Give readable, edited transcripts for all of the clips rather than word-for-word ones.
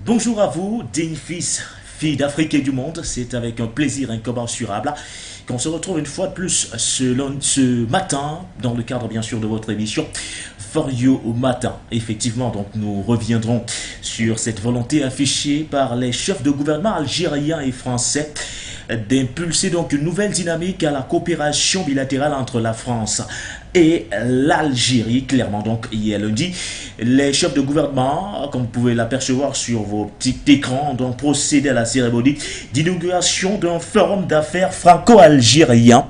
Bonjour à vous, dignes fils, filles d'Afrique et du monde. C'est avec un plaisir incommensurable qu'on se retrouve une fois de plus ce matin, dans le cadre bien sûr de votre émission For You au matin. Effectivement, donc nous reviendrons sur cette volonté affichée par les chefs de gouvernement algériens et français d'impulser donc une nouvelle dynamique à la coopération bilatérale entre la France et l'Algérie. Clairement, donc hier lundi, les chefs de gouvernement, comme vous pouvez l'apercevoir sur vos petits écrans, ont procédé à la cérémonie d'inauguration d'un forum d'affaires franco-algérien.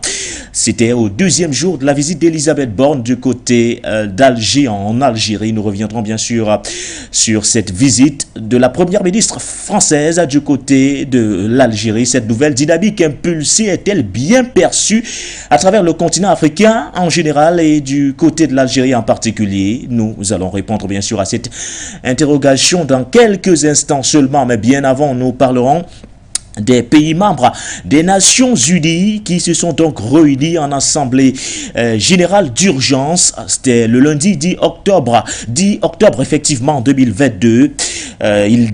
C'était au deuxième jour de la visite d'Elisabeth Borne du côté d'Alger en Algérie. Nous reviendrons bien sûr sur cette visite de la première ministre française du côté de l'Algérie. Cette nouvelle dynamique impulsée est-elle bien perçue à travers le continent africain en général et du côté de l'Algérie en particulier? Nous allons répondre bien sûr à cette interrogation dans quelques instants seulement, mais bien avant nous parlerons des pays membres des Nations Unies qui se sont donc réunis en assemblée générale d'urgence. C'était le lundi 10 octobre effectivement 2022.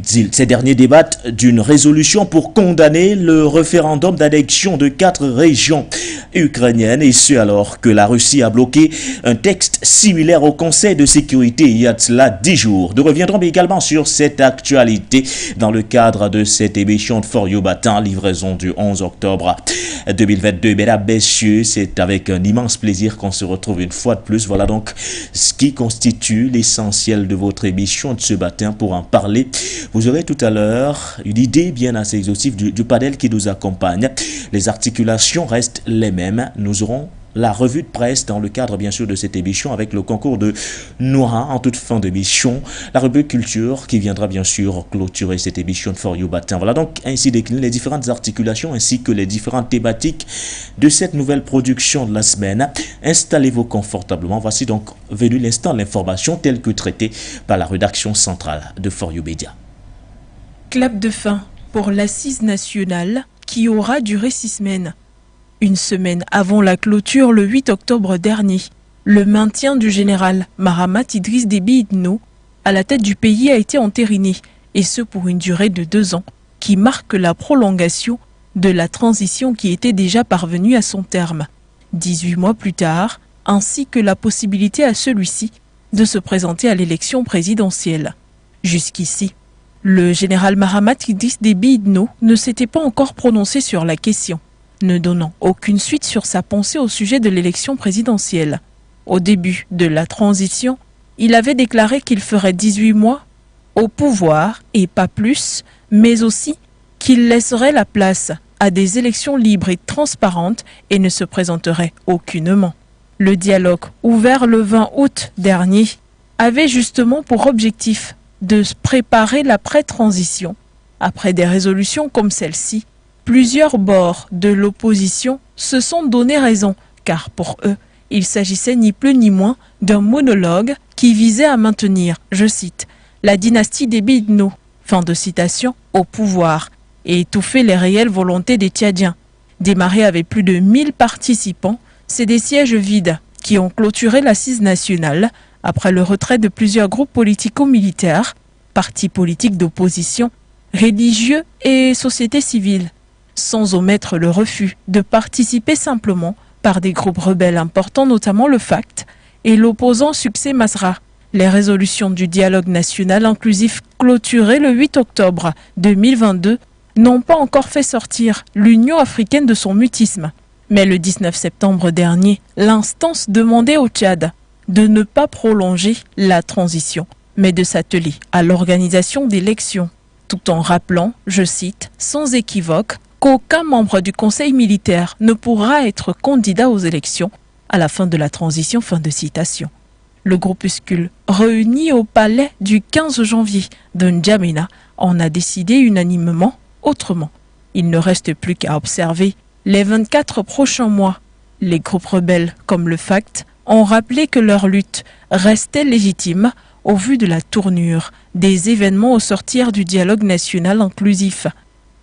Ces derniers débattent d'une résolution pour condamner le référendum d'annexion de 4 régions ukrainiennes, et ce alors que la Russie a bloqué un texte similaire au Conseil de sécurité il y a de cela 10 jours. Nous reviendrons également sur cette actualité dans le cadre de cette émission de For You matin, livraison du 11 octobre 2022. Mesdames, messieurs, c'est avec un immense plaisir qu'on se retrouve une fois de plus. Voilà donc ce qui constitue l'essentiel de votre émission de ce matin. Pour en parler, vous aurez tout à l'heure une idée bien assez exhaustive du panel qui nous accompagne. Les articulations restent les mêmes. Nous aurons la revue de presse dans le cadre bien sûr de cette émission avec le concours de Noura en toute fin d'émission, la rubrique culture qui viendra bien sûr clôturer cette émission de For You matin. Voilà donc ainsi déclinées les différentes articulations ainsi que les différentes thématiques de cette nouvelle production de la semaine. Installez-vous confortablement. Voici donc venu l'instant de l'information telle que traitée par la rédaction centrale de For You Media. Clap de fin pour l'assise nationale qui aura duré 6 semaines. Une semaine avant la clôture le 8 octobre dernier, le maintien du général Mahamat Idriss Déby Itno à la tête du pays a été entériné, et ce pour une durée de 2 ans, qui marque la prolongation de la transition qui était déjà parvenue à son terme, 18 mois plus tard, ainsi que la possibilité à celui-ci de se présenter à l'élection présidentielle. Jusqu'ici, le général Mahamat Idriss Déby Itno ne s'était pas encore prononcé sur la question, ne donnant aucune suite sur sa pensée au sujet de l'élection présidentielle. Au début de la transition, il avait déclaré qu'il ferait 18 mois au pouvoir et pas plus, mais aussi qu'il laisserait la place à des élections libres et transparentes et ne se présenterait aucunement. Le dialogue ouvert le 20 août dernier avait justement pour objectif de préparer l'après-transition. Après des résolutions comme celle-ci, plusieurs bords de l'opposition se sont donné raison, car pour eux, il s'agissait ni plus ni moins d'un monologue qui visait à maintenir, je cite, la dynastie Déby Itno, fin de citation, au pouvoir, et étouffer les réelles volontés des Tchadiens. Démarré avec plus de 1000 participants, c'est des sièges vides qui ont clôturé l'assise nationale après le retrait de plusieurs groupes politico-militaires, partis politiques d'opposition, religieux et société civile, sans omettre le refus de participer simplement par des groupes rebelles importants, notamment le FACT et l'opposant Succès Masra. Les résolutions du dialogue national inclusif clôturées le 8 octobre 2022 n'ont pas encore fait sortir l'Union africaine de son mutisme. Mais le 19 septembre dernier, l'instance demandait au Tchad de ne pas prolonger la transition, mais de s'atteler à l'organisation d'élections, tout en rappelant, je cite, sans équivoque, qu'aucun membre du Conseil militaire ne pourra être candidat aux élections à la fin de la transition, fin de citation. Le groupuscule, réuni au palais du 15 janvier de N'Djamena, en a décidé unanimement autrement. Il ne reste plus qu'à observer les 24 prochains mois. Les groupes rebelles, comme le FACT, ont rappelé que leur lutte restait légitime au vu de la tournure des événements au sortir du dialogue national inclusif.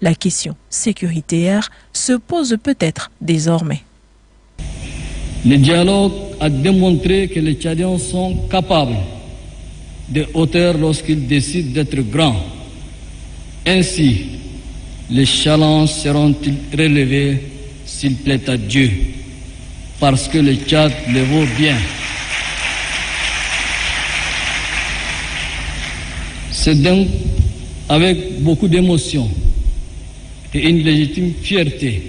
La question sécuritaire se pose peut-être désormais. Le dialogue a démontré que les Tchadiens sont capables de hauteur lorsqu'ils décident d'être grands. Ainsi, les challenges seront-ils relevés s'il plaît à Dieu, parce que le Tchad le vaut bien. C'est donc avec beaucoup d'émotion et une légitime fierté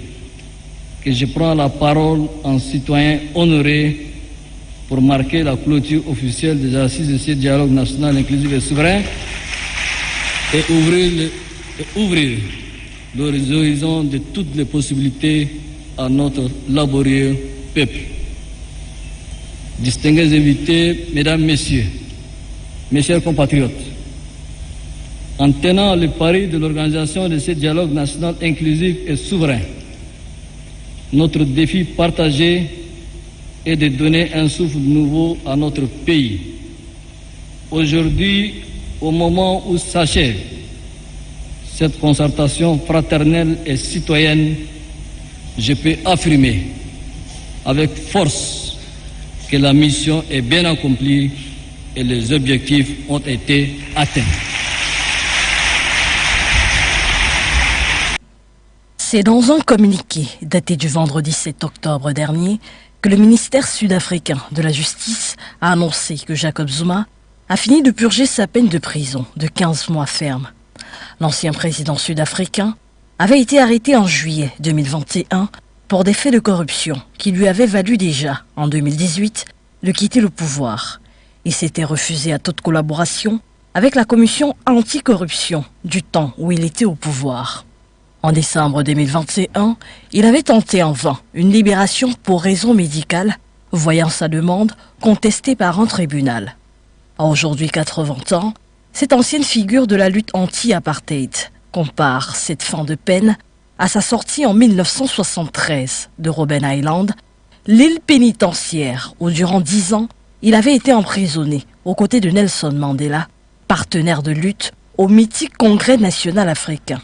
que je prends la parole en citoyen honoré pour marquer la clôture officielle des assises de ce dialogue national inclusif et souverain et ouvrir les horizons de toutes les possibilités à notre laborieux peuple. Distingués invités, mesdames, messieurs, mes chers compatriotes, en tenant le pari de l'organisation de ce dialogue national inclusif et souverain, notre défi partagé est de donner un souffle nouveau à notre pays. Aujourd'hui, au moment où s'achève cette concertation fraternelle et citoyenne, je peux affirmer avec force que la mission est bien accomplie et les objectifs ont été atteints. C'est dans un communiqué daté du vendredi 7 octobre dernier que le ministère sud-africain de la Justice a annoncé que Jacob Zuma a fini de purger sa peine de prison de 15 mois ferme. L'ancien président sud-africain avait été arrêté en juillet 2021 pour des faits de corruption qui lui avaient valu déjà, en 2018, de quitter le pouvoir. Il s'était refusé à toute collaboration avec la commission anticorruption du temps où il était au pouvoir. En décembre 2021, il avait tenté en vain une libération pour raison médicale, voyant sa demande contestée par un tribunal. À aujourd'hui 80 ans, cette ancienne figure de la lutte anti-apartheid compare cette fin de peine à sa sortie en 1973 de Robben Island, l'île pénitentiaire où durant 10 ans, il avait été emprisonné aux côtés de Nelson Mandela, partenaire de lutte au mythique Congrès national africain.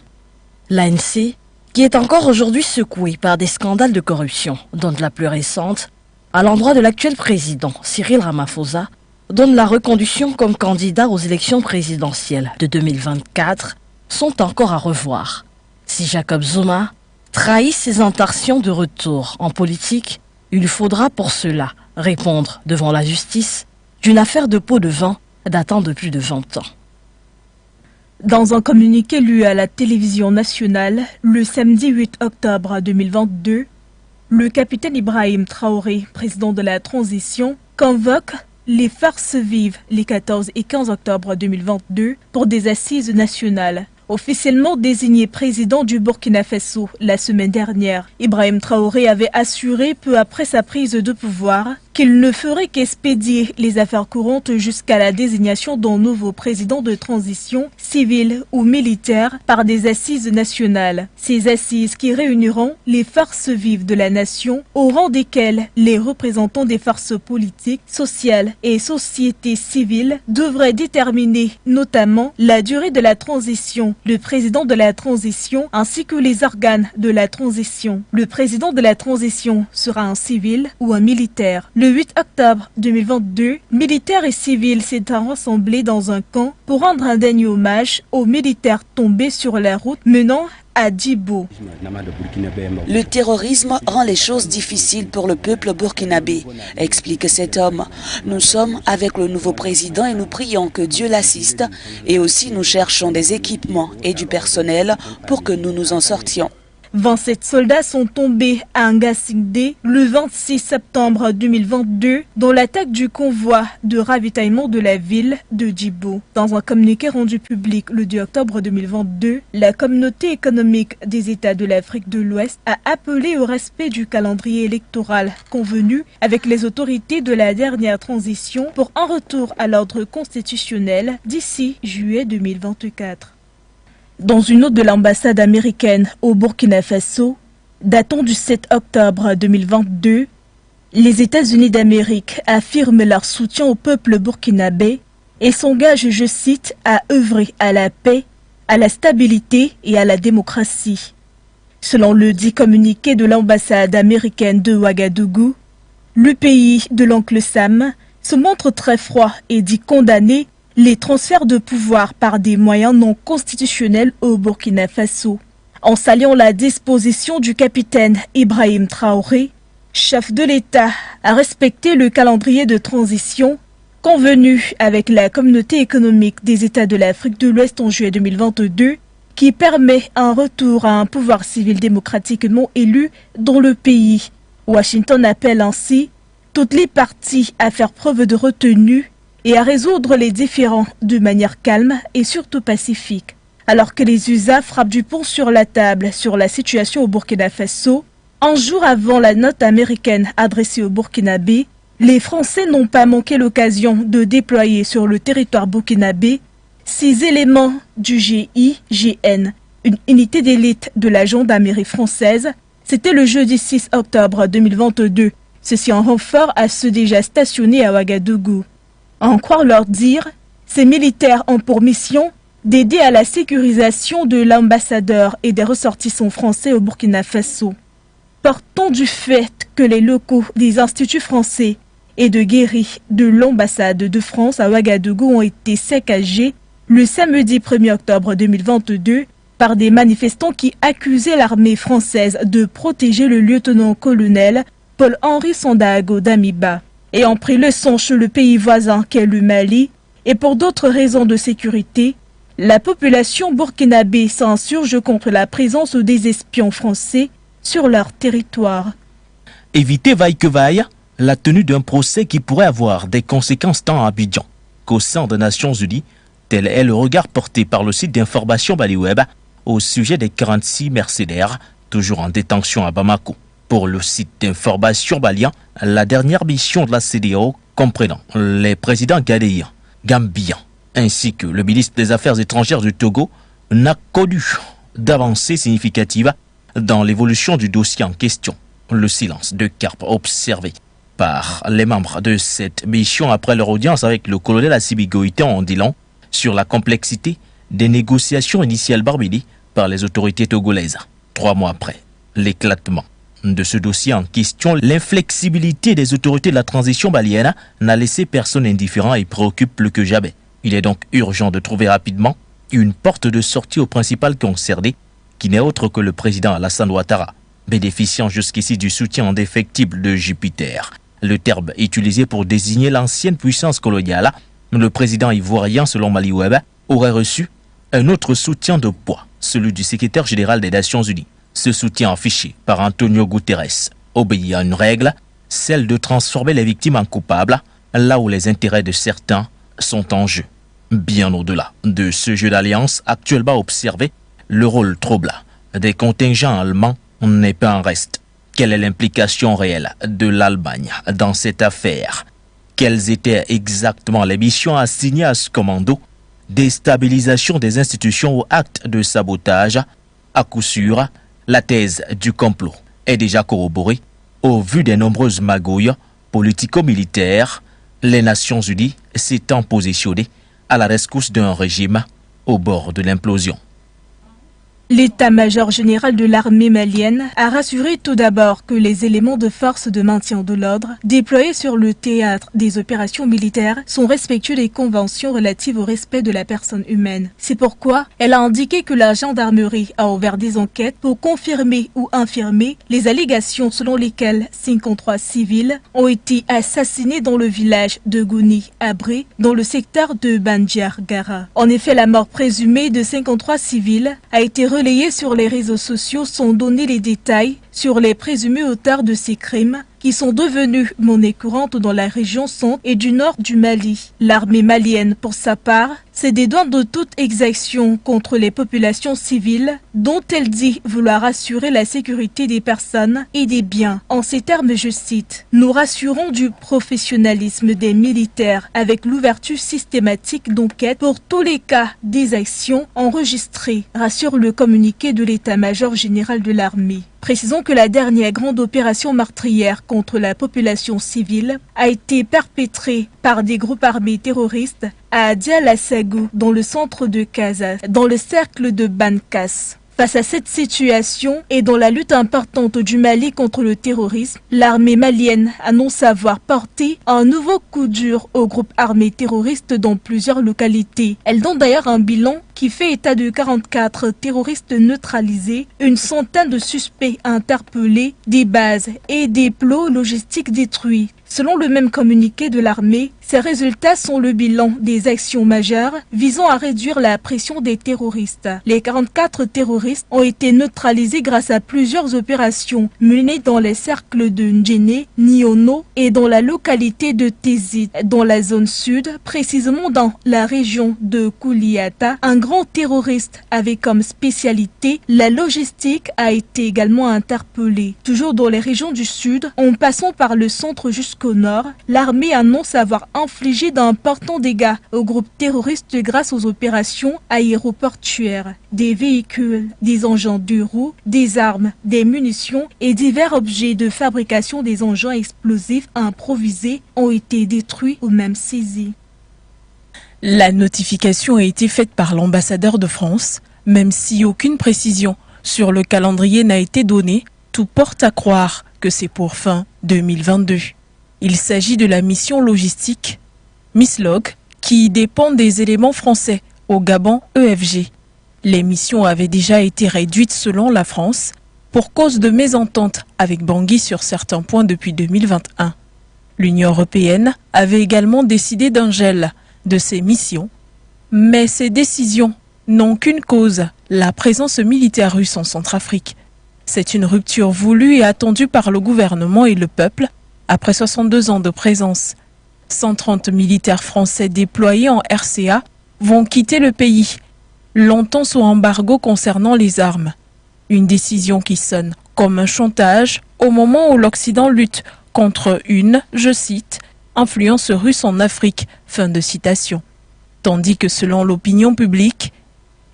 L'ANC, qui est encore aujourd'hui secouée par des scandales de corruption, dont la plus récente, à l'endroit de l'actuel président Cyril Ramaphosa, donne la reconduction comme candidat aux élections présidentielles de 2024, sont encore à revoir. Si Jacob Zuma trahit ses intentions de retour en politique, il lui faudra pour cela répondre devant la justice d'une affaire de pot de vin datant de plus de 20 ans. Dans un communiqué lu à la télévision nationale le samedi 8 octobre 2022, le capitaine Ibrahim Traoré, président de la transition, convoque les forces vives les 14 et 15 octobre 2022 pour des assises nationales. Officiellement désigné président du Burkina Faso la semaine dernière, Ibrahim Traoré avait assuré peu après sa prise de pouvoir qu'il ne ferait qu'expédier les affaires courantes jusqu'à la désignation d'un nouveau président de transition, civil ou militaire, par des assises nationales. Ces assises qui réuniront les forces vives de la nation, au rang desquelles les représentants des forces politiques, sociales et sociétés civiles devraient déterminer notamment la durée de la transition, le président de la transition ainsi que les organes de la transition. Le président de la transition sera un civil ou un militaire. Le 8 octobre 2022, militaires et civils s'étaient rassemblés dans un camp pour rendre un dernier hommage aux militaires tombés sur la route menant à Djibo. Le terrorisme rend les choses difficiles pour le peuple burkinabé, explique cet homme. Nous sommes avec le nouveau président et nous prions que Dieu l'assiste et aussi nous cherchons des équipements et du personnel pour que nous nous en sortions. 27 soldats sont tombés à Ngasingde le 26 septembre 2022 dans l'attaque du convoi de ravitaillement de la ville de Djibo. Dans un communiqué rendu public le 2 octobre 2022, la communauté économique des États de l'Afrique de l'Ouest a appelé au respect du calendrier électoral convenu avec les autorités de la dernière transition pour un retour à l'ordre constitutionnel d'ici juillet 2024. Dans une note de l'ambassade américaine au Burkina Faso, datant du 7 octobre 2022, les États-Unis d'Amérique affirment leur soutien au peuple burkinabé et s'engagent, je cite, à œuvrer à la paix, à la stabilité et à la démocratie. Selon le dit communiqué de l'ambassade américaine de Ouagadougou, le pays de l'oncle Sam se montre très froid et dit condamner les transferts de pouvoir par des moyens non constitutionnels au Burkina Faso. En saluant la disposition du capitaine Ibrahim Traoré, chef de l'État, à respecter le calendrier de transition convenu avec la communauté économique des États de l'Afrique de l'Ouest en juillet 2022, qui permet un retour à un pouvoir civil démocratiquement élu dans le pays. Washington appelle ainsi toutes les parties à faire preuve de retenue et à résoudre les différends de manière calme et surtout pacifique. Alors que les USA frappent du poing sur la table sur la situation au Burkina Faso, un jour avant la note américaine adressée au Burkinabé, les Français n'ont pas manqué l'occasion de déployer sur le territoire burkinabé 6 éléments du GIGN, une unité d'élite de la gendarmerie française. C'était le jeudi 6 octobre 2022, ceci en renfort à ceux déjà stationnés à Ouagadougou. À en croire leur dire, ces militaires ont pour mission d'aider à la sécurisation de l'ambassadeur et des ressortissants français au Burkina Faso. Partant du fait que les locaux des instituts français et de guéris de l'ambassade de France à Ouagadougou ont été saccagés le samedi 1er octobre 2022 par des manifestants qui accusaient l'armée française de protéger le lieutenant-colonel Paul-Henri Sandaogo Damiba, ayant pris leçon chez le pays voisin qu'est le Mali, et pour d'autres raisons de sécurité, la population burkinabé s'insurge contre la présence des espions français sur leur territoire. Éviter vaille que vaille la tenue d'un procès qui pourrait avoir des conséquences tant à Abidjan qu'au sein des Nations Unies, tel est le regard porté par le site d'information Baliweb au sujet des 46 mercenaires toujours en détention à Bamako. Pour le site d'information malien, la dernière mission de la CEDEAO comprenant les présidents ghanéens, gambiens ainsi que le ministre des Affaires étrangères du Togo n'a connu d'avancées significatives dans l'évolution du dossier en question. Le silence de Carpe observé par les membres de cette mission après leur audience avec le colonel Assimi Goïta en dit long sur la complexité des négociations initialement menées par les autorités togolaises. 3 mois après l'éclatement de ce dossier en question, l'inflexibilité des autorités de la transition malienne n'a laissé personne indifférent et préoccupe plus que jamais. Il est donc urgent de trouver rapidement une porte de sortie au principal concerné, qui n'est autre que le président Alassane Ouattara, bénéficiant jusqu'ici du soutien indéfectible de Jupiter. Le terme utilisé pour désigner l'ancienne puissance coloniale, le président ivoirien, selon Maliweb, aurait reçu un autre soutien de poids, celui du secrétaire général des Nations Unies. Ce soutien affiché par Antonio Guterres obéit à une règle, celle de transformer les victimes en coupables, là où les intérêts de certains sont en jeu. Bien au-delà de ce jeu d'alliance actuellement observé, le rôle troublant des contingents allemands n'est pas un reste. Quelle est l'implication réelle de l'Allemagne dans cette affaire? Quelles étaient exactement les missions assignées à ce commando? Déstabilisation des institutions ou acte de sabotage? À coup sûr, la thèse du complot est déjà corroborée au vu des nombreuses magouilles politico-militaires, les Nations Unies s'étant positionnées à la rescousse d'un régime au bord de l'implosion. L'état-major général de l'armée malienne a rassuré tout d'abord que les éléments de force de maintien de l'ordre déployés sur le théâtre des opérations militaires sont respectueux des conventions relatives au respect de la personne humaine. C'est pourquoi elle a indiqué que la gendarmerie a ouvert des enquêtes pour confirmer ou infirmer les allégations selon lesquelles 53 civils ont été assassinés dans le village de Gouni-Abré, dans le secteur de Bandiar-Gara. En effet, la mort présumée de 53 civils a été relayés sur les réseaux sociaux sans donner les détails sur les présumés auteurs de ces crimes qui sont devenus monnaie courante dans la région centre et du nord du Mali. L'armée malienne, pour sa part, se dédouane de toute exaction contre les populations civiles dont elle dit vouloir assurer la sécurité des personnes et des biens. En ces termes, je cite, « Nous rassurons du professionnalisme des militaires avec l'ouverture systématique d'enquête pour tous les cas d'exactions enregistrées », rassure le communiqué de l'état-major général de l'armée. Précisons que la dernière grande opération meurtrière contre la population civile a été perpétrée par des groupes armés terroristes à Dialasagou, dans le centre de Casa, dans le cercle de Bankas. Face à cette situation et dans la lutte importante du Mali contre le terrorisme, l'armée malienne annonce avoir porté un nouveau coup dur aux groupes armés terroristes dans plusieurs localités. Elle donne d'ailleurs un bilan qui fait état de 44 terroristes neutralisés, une centaine de suspects interpellés, des bases et des plots logistiques détruits. Selon le même communiqué de l'armée, ces résultats sont le bilan des actions majeures visant à réduire la pression des terroristes. Les 44 terroristes ont été neutralisés grâce à plusieurs opérations menées dans les cercles de Ndjéné, Niono et dans la localité de Tézit, dans la zone sud, précisément dans la région de Kouliata. Un grand terroriste avait comme spécialité la logistique a été également interpellé. Toujours dans les régions du sud, en passant par le centre jusqu'au nord, l'armée annonce avoir infligé d'importants dégâts aux groupes terroristes grâce aux opérations aéroportuaires. Des véhicules, des engins de roues, des armes, des munitions et divers objets de fabrication des engins explosifs improvisés ont été détruits ou même saisis. La notification a été faite par l'ambassadeur de France, même si aucune précision sur le calendrier n'a été donnée, tout porte à croire que c'est pour fin 2022. Il s'agit de la mission logistique MISLOG qui dépend des éléments français au Gabon EFG. Les missions avaient déjà été réduites selon la France pour cause de mésentente avec Bangui sur certains points depuis 2021. L'Union européenne avait également décidé d'un gel de ces missions, mais ces décisions n'ont qu'une cause, la présence militaire russe en Centrafrique. C'est une rupture voulue et attendue par le gouvernement et le peuple après 62 ans de présence. 130 militaires français déployés en RCA vont quitter le pays, longtemps sous embargo concernant les armes. Une décision qui sonne comme un chantage au moment où l'Occident lutte contre une, je cite, influence russe en Afrique, fin de citation. Tandis que selon l'opinion publique,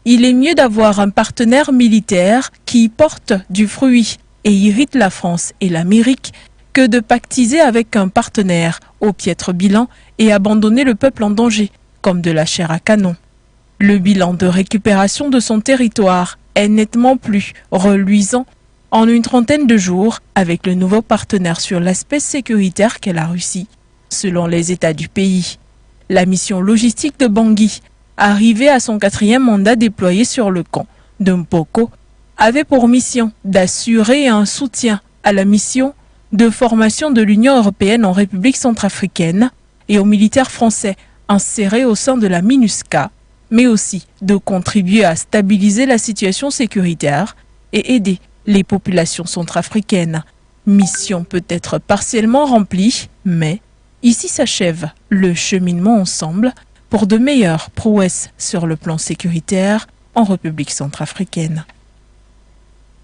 il est mieux d'avoir un partenaire militaire qui porte du fruit et irrite la France et l'Amérique que de pactiser avec un partenaire au piètre bilan et abandonner le peuple en danger, comme de la chair à canon. Le bilan de récupération de son territoire est nettement plus reluisant en une trentaine de jours avec le nouveau partenaire sur l'aspect sécuritaire qu'est la Russie, selon les États du pays. La mission logistique de Bangui, arrivée à son 4e mandat déployé sur le camp de Mpoko, avait pour mission d'assurer un soutien à la mission de formation de l'Union européenne en République centrafricaine et aux militaires français insérés au sein de la MINUSCA, mais aussi de contribuer à stabiliser la situation sécuritaire et aider les populations centrafricaines. Mission peut-être partiellement remplie, mais ici s'achève le cheminement ensemble pour de meilleures prouesses sur le plan sécuritaire en République centrafricaine.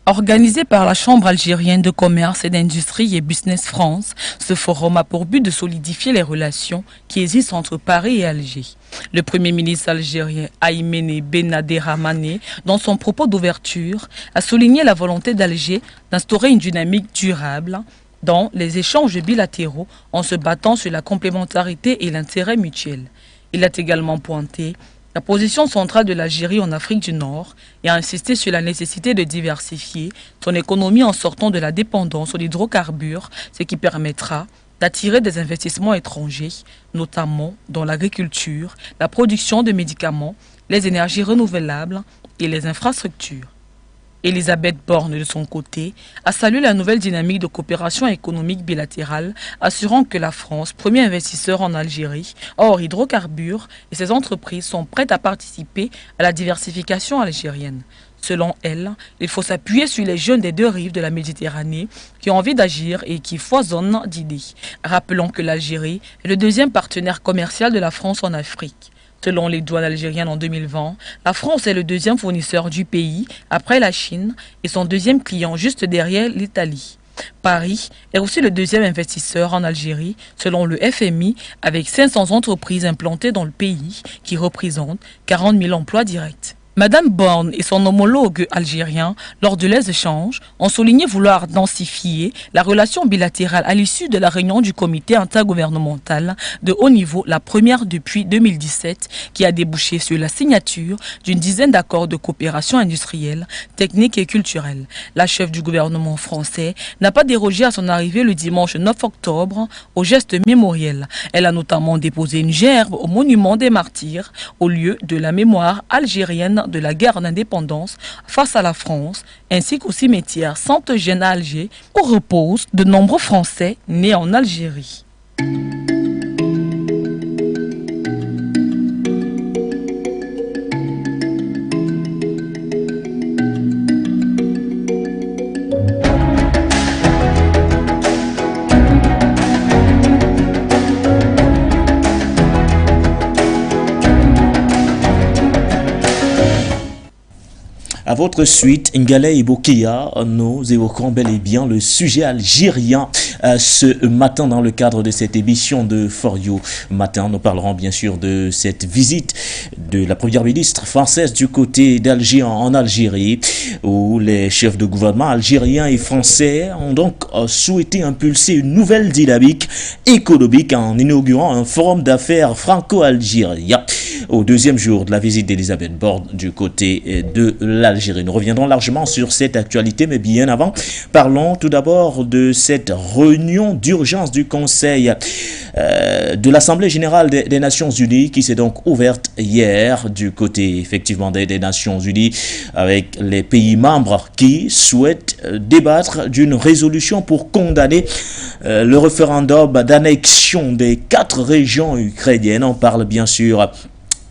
Organisé par la Chambre algérienne de commerce et d'industrie et Business France, ce forum a pour but de solidifier les relations qui existent entre Paris et Alger. Le Premier ministre algérien Ahmed Ben Abdelrahmane, dans son propos d'ouverture, a souligné la volonté d'Alger d'instaurer une dynamique durable dans les échanges bilatéraux en se battant sur la complémentarité et l'intérêt mutuel. Il a également pointé la position centrale de l'Algérie en Afrique du Nord et a insisté sur la nécessité de diversifier son économie en sortant de la dépendance aux hydrocarbures, ce qui permettra d'attirer des investissements étrangers, notamment dans l'agriculture, la production de médicaments, les énergies renouvelables et les infrastructures. Elisabeth Borne, de son côté, a salué la nouvelle dynamique de coopération économique bilatérale, assurant que la France, premier investisseur en Algérie, hors hydrocarbures, et ses entreprises sont prêtes à participer à la diversification algérienne. Selon elle, il faut s'appuyer sur les jeunes des deux rives de la Méditerranée qui ont envie d'agir et qui foisonnent d'idées. Rappelons que l'Algérie est le deuxième partenaire commercial de la France en Afrique. Selon les douanes algériennes en 2020, la France est le deuxième fournisseur du pays après la Chine et son deuxième client juste derrière l'Italie. Paris est aussi le deuxième investisseur en Algérie selon le FMI avec 500 entreprises implantées dans le pays qui représentent 40 000 emplois directs. Madame Borne et son homologue algérien, lors de leurs échanges, ont souligné vouloir densifier la relation bilatérale à l'issue de la réunion du comité intergouvernemental de haut niveau, la première depuis 2017, qui a débouché sur la signature d'une dizaine d'accords de coopération industrielle, technique et culturelle. La chef du gouvernement français n'a pas dérogé à son arrivée le dimanche 9 octobre au geste mémoriel. Elle a notamment déposé une gerbe au monument des martyrs, au lieu de la mémoire algérienne de la guerre d'indépendance face à la France, ainsi qu'au cimetière Sainte-Eugène à Alger, où reposent de nombreux Français nés en Algérie. À votre suite, Ngale et Bokia, nous évoquons bel et bien le sujet algérien ce matin dans le cadre de cette émission de For You Matin. Nous parlerons bien sûr de cette visite de la première ministre française du côté d'Alger en Algérie, où les chefs de gouvernement algériens et français ont donc souhaité impulser une nouvelle dynamique économique en inaugurant un forum d'affaires franco-algérien au deuxième jour de la visite d'Elisabeth Borne du côté de l'Algérie. Nous reviendrons largement sur cette actualité, mais bien avant, parlons tout d'abord de cette réunion d'urgence du Conseil de l'Assemblée générale des Nations Unies qui s'est donc ouverte hier du côté effectivement des Nations Unies avec les pays membres qui souhaitent débattre d'une résolution pour condamner le référendum d'annexion des 4 régions ukrainiennes. On parle bien sûr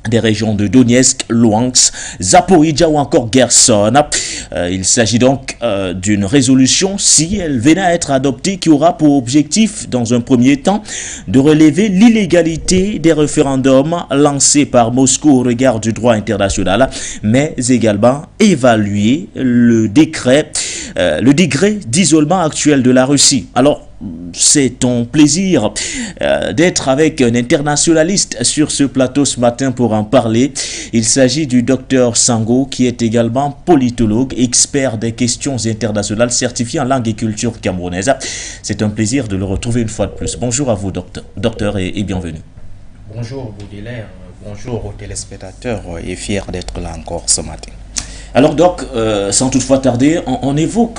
des régions de Donetsk, Luhansk, Zaporizhzhia ou encore Kherson. Il s'agit donc d'une résolution, si elle venait à être adoptée, qui aura pour objectif, dans un premier temps, de relever l'illégalité des référendums lancés par Moscou au regard du droit international, mais également évaluer le degré d'isolement actuel de la Russie. Alors, c'est un plaisir d'être avec un internationaliste sur ce plateau ce matin pour en parler. Il s'agit du docteur Sango, qui est également politologue, expert des questions internationales, certifié en langue et culture camerounaise. C'est un plaisir de le retrouver une fois de plus. Bonjour à vous, docteur, et bienvenue. Bonjour, Baudelaire. Bonjour aux téléspectateurs et fier d'être là encore ce matin. Alors Doc, sans toutefois tarder, on évoque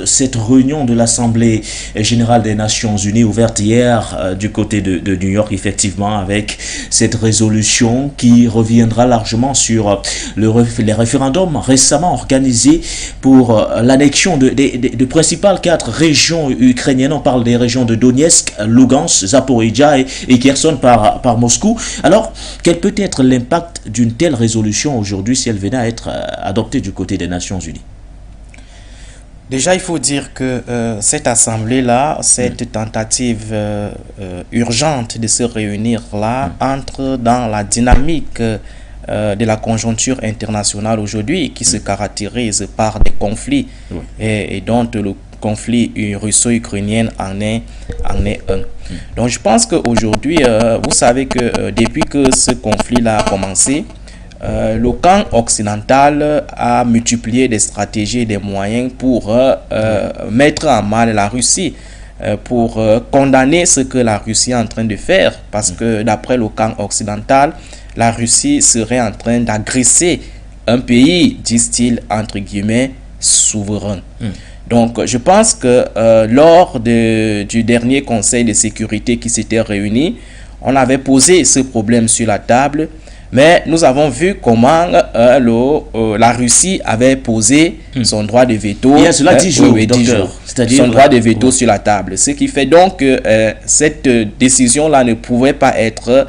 cette réunion de l'Assemblée générale des Nations Unies ouverte hier du côté de New York, effectivement, avec cette résolution qui reviendra largement sur les référendums récemment organisés pour l'annexion de principales 4 régions ukrainiennes. On parle des régions de Donetsk, Lugansk, Zaporizhzhia et Kherson par Moscou. Alors, quel peut être l'impact d'une telle résolution aujourd'hui si elle venait à être adoptée du côté des Nations Unies? Déjà, il faut dire que cette assemblée-là, cette tentative urgente de se réunir-là, entre dans la dynamique de la conjoncture internationale aujourd'hui qui se caractérise par des conflits et dont le conflit russo-ukrainien en est un. Donc, je pense qu'aujourd'hui, vous savez que depuis que ce conflit-là a commencé, le camp occidental a multiplié des stratégies et des moyens pour mettre en mal la Russie, pour condamner ce que la Russie est en train de faire, parce que d'après le camp occidental, la Russie serait en train d'agresser un pays, disent-ils, entre guillemets, souverain. Donc, je pense que lors du dernier Conseil de sécurité qui s'était réuni, on avait posé ce problème sur la table. Mais nous avons vu comment la Russie avait posé son droit de veto. Il y a cela 10 jours, son droit de veto sur la table. Ce qui fait donc que cette décision-là ne pouvait pas être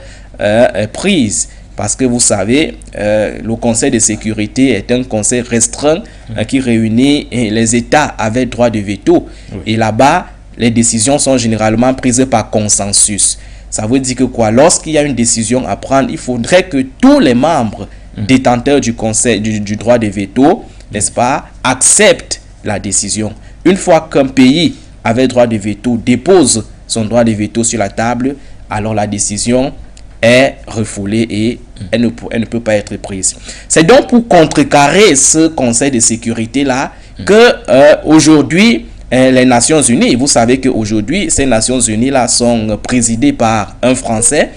prise. Parce que vous savez, le Conseil de sécurité est un conseil restreint qui réunit les États avec droit de veto. Et là-bas, les décisions sont généralement prises par consensus. Ça veut dire que quoi? Lorsqu'il y a une décision à prendre, il faudrait que tous les membres détenteurs du conseil du droit de veto, n'est-ce pas, acceptent la décision. Une fois qu'un pays avec droit de veto dépose son droit de veto sur la table, alors la décision est refoulée et elle ne peut pas être prise. C'est donc pour contrecarrer ce Conseil de sécurité là que aujourd'hui les Nations Unies, vous savez qu'aujourd'hui ces Nations Unies là sont présidées par un Français,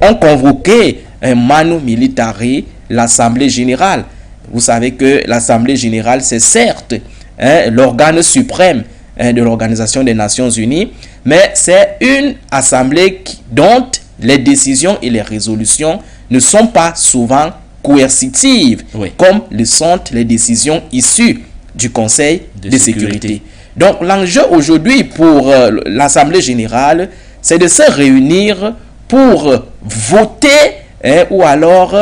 ont convoqué Manu Militari l'Assemblée Générale. Vous savez que l'Assemblée Générale, c'est certes l'organe suprême de l'Organisation des Nations Unies, mais c'est une assemblée dont les décisions et les résolutions ne sont pas souvent coercitives, comme le sont les décisions issues du Conseil de sécurité. Donc l'enjeu aujourd'hui pour l'Assemblée Générale, c'est de se réunir pour voter ou alors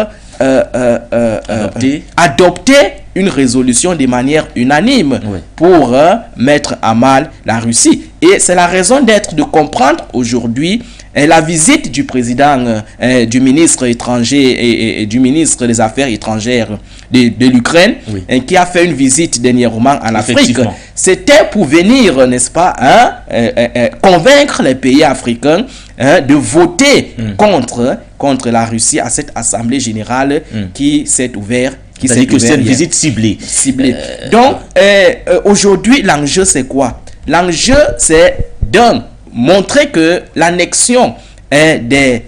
adopter une résolution de manière unanime pour mettre à mal la Russie. Et c'est la raison d'être de comprendre aujourd'hui la visite du président, du ministre étranger et du ministre des Affaires étrangères de l'Ukraine, qui a fait une visite dernièrement en Afrique. C'était pour venir, n'est-ce pas, convaincre les pays africains de voter contre la Russie à cette Assemblée Générale qui s'est ouverte. C'est-à-dire que c'est une visite ciblée. Donc, aujourd'hui, l'enjeu, c'est quoi? L'enjeu, c'est de montrer que l'annexion des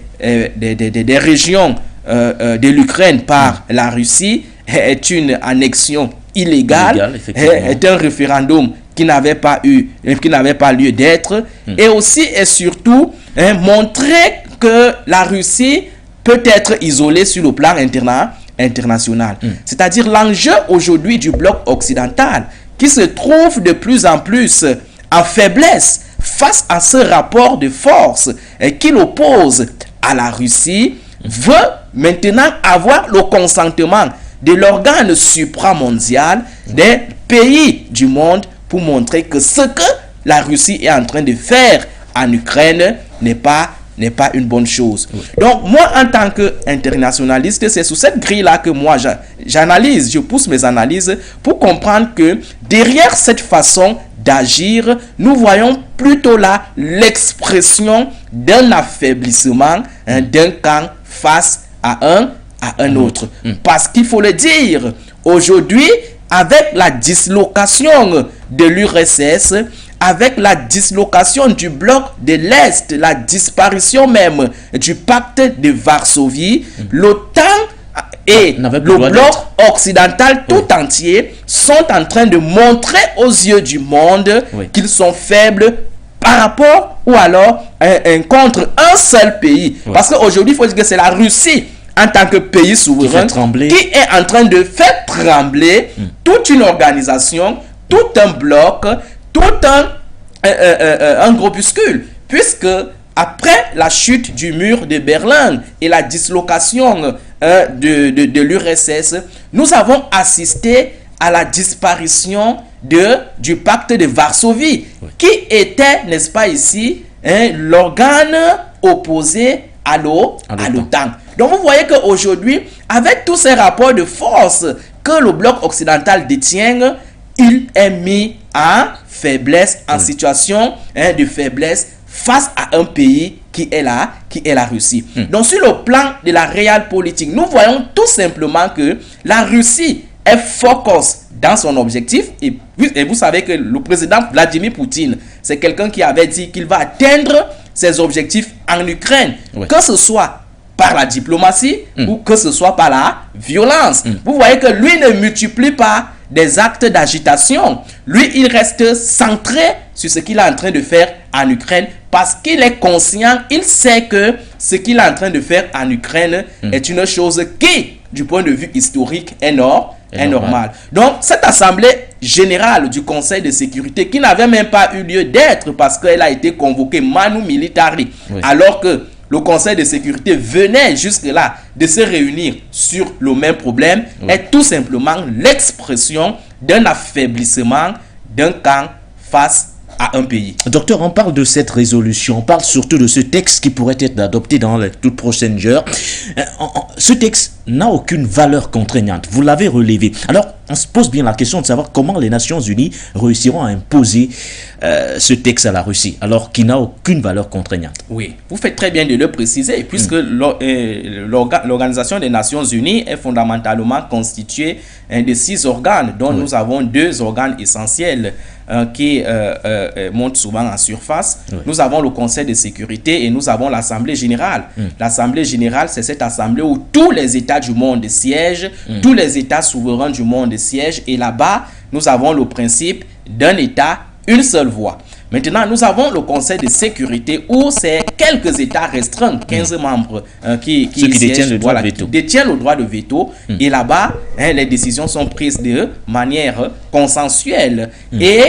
régions de l'Ukraine par la Russie est une annexion illégale, est un référendum qui n'avait pas lieu d'être, et aussi et surtout montrer que la Russie peut être isolée sur le plan international. C'est-à-dire l'enjeu aujourd'hui du bloc occidental qui se trouve de plus en plus en faiblesse face à ce rapport de force qui l'oppose à la Russie, veut maintenant avoir le consentement de l'organe supramondial des pays du monde pour montrer que ce que la Russie est en train de faire en Ukraine n'est pas une bonne chose. Donc moi, en tant qu'internationaliste, c'est sous cette grille-là que moi j'analyse, je pousse mes analyses pour comprendre que derrière cette façon d'agir, nous voyons plutôt là l'expression d'un affaiblissement d'un camp face à un autre. Parce qu'il faut le dire, aujourd'hui, avec la dislocation de l'URSS, avec la dislocation du bloc de l'Est, la disparition même du pacte de Varsovie, l'OTAN et le bloc occidental tout entier sont en train de montrer aux yeux du monde qu'ils sont faibles par rapport ou alors contre un seul pays. Parce qu'aujourd'hui, il faut dire que c'est la Russie en tant que pays souverain qui est en train de faire trembler toute une organisation, tout un bloc, tout un groupuscule, puisque après la chute du mur de Berlin et la dislocation de l'URSS, nous avons assisté à la disparition du pacte de Varsovie, qui était, n'est-ce pas ici, l'organe opposé à l'OTAN. Donc vous voyez qu'aujourd'hui, avec tous ces rapports de force que le bloc occidental détient, il est mis en faiblesse, en situation de faiblesse face à un pays qui est la Russie. Donc sur le plan de la réelle politique, nous voyons tout simplement que la Russie est focus dans son objectif, et vous savez que le président Vladimir Poutine, c'est quelqu'un qui avait dit qu'il va atteindre ses objectifs en Ukraine, que ce soit par la diplomatie ou que ce soit par la violence. Vous voyez que lui ne multiplie pas des actes d'agitation. Lui, il reste centré sur ce qu'il est en train de faire en Ukraine parce qu'il est conscient, il sait que ce qu'il est en train de faire en Ukraine est une chose qui, du point de vue historique, est normal. Donc, cette assemblée générale du Conseil de sécurité qui n'avait même pas eu lieu d'être parce qu'elle a été convoquée manu militari, alors que le Conseil de sécurité venait jusque-là de se réunir sur le même problème, est tout simplement l'expression d'un affaiblissement d'un camp face à un pays. Docteur, on parle de cette résolution, on parle surtout de ce texte qui pourrait être adopté dans les toutes prochaines heures. Ce texte n'a aucune valeur contraignante. Vous l'avez relevé. Alors, on se pose bien la question de savoir comment les Nations Unies réussiront à imposer ce texte à la Russie, alors qu'il n'a aucune valeur contraignante. Oui, vous faites très bien de le préciser, puisque l'Organisation des Nations Unies est fondamentalement constituée de 6 organes, dont nous avons 2 organes essentiels qui montent souvent en surface. Nous avons le Conseil de sécurité et nous avons l'Assemblée générale. L'Assemblée générale, c'est cette assemblée où tous les États du monde siègent, tous les États souverains du monde siègent, et là-bas, nous avons le principe d'un État, une seule voix. Maintenant, nous avons le Conseil de sécurité où c'est quelques États restreints, 15 membres qui détiennent le droit de veto. Détiennent le droit de veto. Et là-bas, les décisions sont prises de manière consensuelle et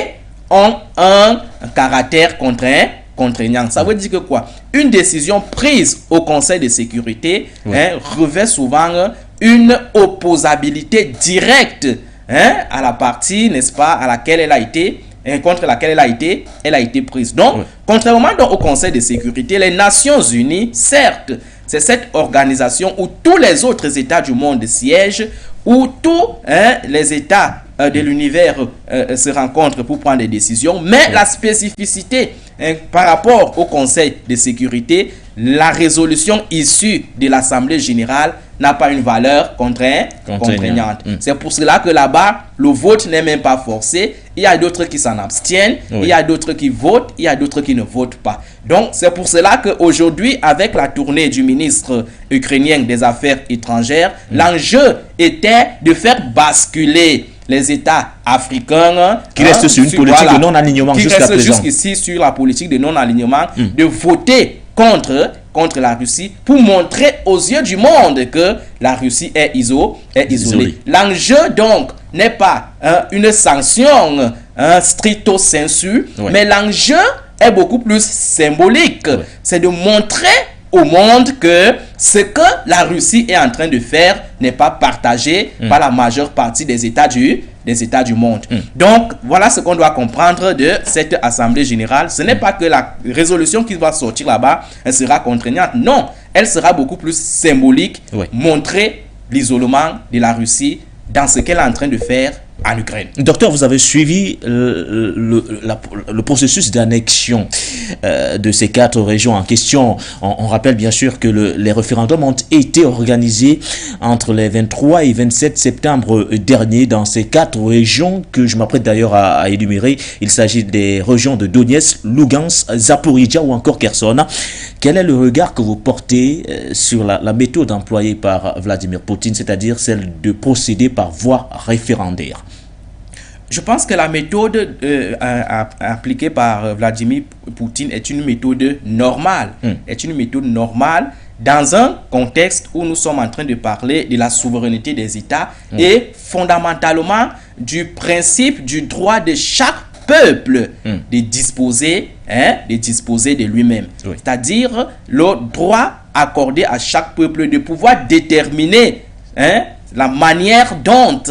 ont un caractère contraignant. Ça veut dire que quoi? Une décision prise au Conseil de sécurité revêt souvent une opposabilité directe à la partie, n'est-ce pas, à laquelle elle a été contre laquelle elle a été prise. Donc, contrairement au Conseil de sécurité, les Nations Unies, certes, c'est cette organisation où tous les autres États du monde siègent, où tous les États de l'univers se rencontrent pour prendre des décisions, mais la spécificité par rapport au Conseil de sécurité, la résolution issue de l'Assemblée générale n'a pas une valeur contraignante. C'est pour cela que là-bas, le vote n'est même pas forcé. Il y a d'autres qui s'en abstiennent, il y a d'autres qui votent, il y a d'autres qui ne votent pas. Donc, c'est pour cela qu'aujourd'hui, avec la tournée du ministre ukrainien des Affaires étrangères, l'enjeu était de faire basculer les États africains qui restent sur une politique de non-alignement jusqu'à présent. Qui restent jusqu'ici sur la politique de non-alignement, de voter contre la Russie pour montrer aux yeux du monde que la Russie est isolée. L'enjeu donc n'est pas une sanction stricto sensu, mais l'enjeu est beaucoup plus symbolique. C'est de montrer au monde que ce que la Russie est en train de faire n'est pas partagé par la majeure partie des États du monde. Donc, voilà ce qu'on doit comprendre de cette Assemblée générale. Ce n'est pas que la résolution qui va sortir là-bas, elle sera contraignante. Non, elle sera beaucoup plus symbolique, montrer l'isolement de la Russie dans ce qu'elle est en train de faire en Ukraine. Docteur, vous avez suivi le processus d'annexion de ces 4 régions en question. On rappelle bien sûr que les référendums ont été organisés entre les 23 et 27 septembre dernier dans ces 4 régions que je m'apprête d'ailleurs à énumérer. Il s'agit des régions de Donetsk, Lugansk, Zaporizhzhia ou encore Kherson. Quel est le regard que vous portez sur la méthode employée par Vladimir Poutine, c'est-à-dire celle de procéder par voie référendaire? Je pense que la méthode appliquée par Vladimir Poutine est une méthode normale. Est une méthode normale dans un contexte où nous sommes en train de parler de la souveraineté des États et fondamentalement du principe du droit de chaque peuple de disposer de lui-même. C'est-à-dire le droit accordé à chaque peuple de pouvoir déterminer la manière dont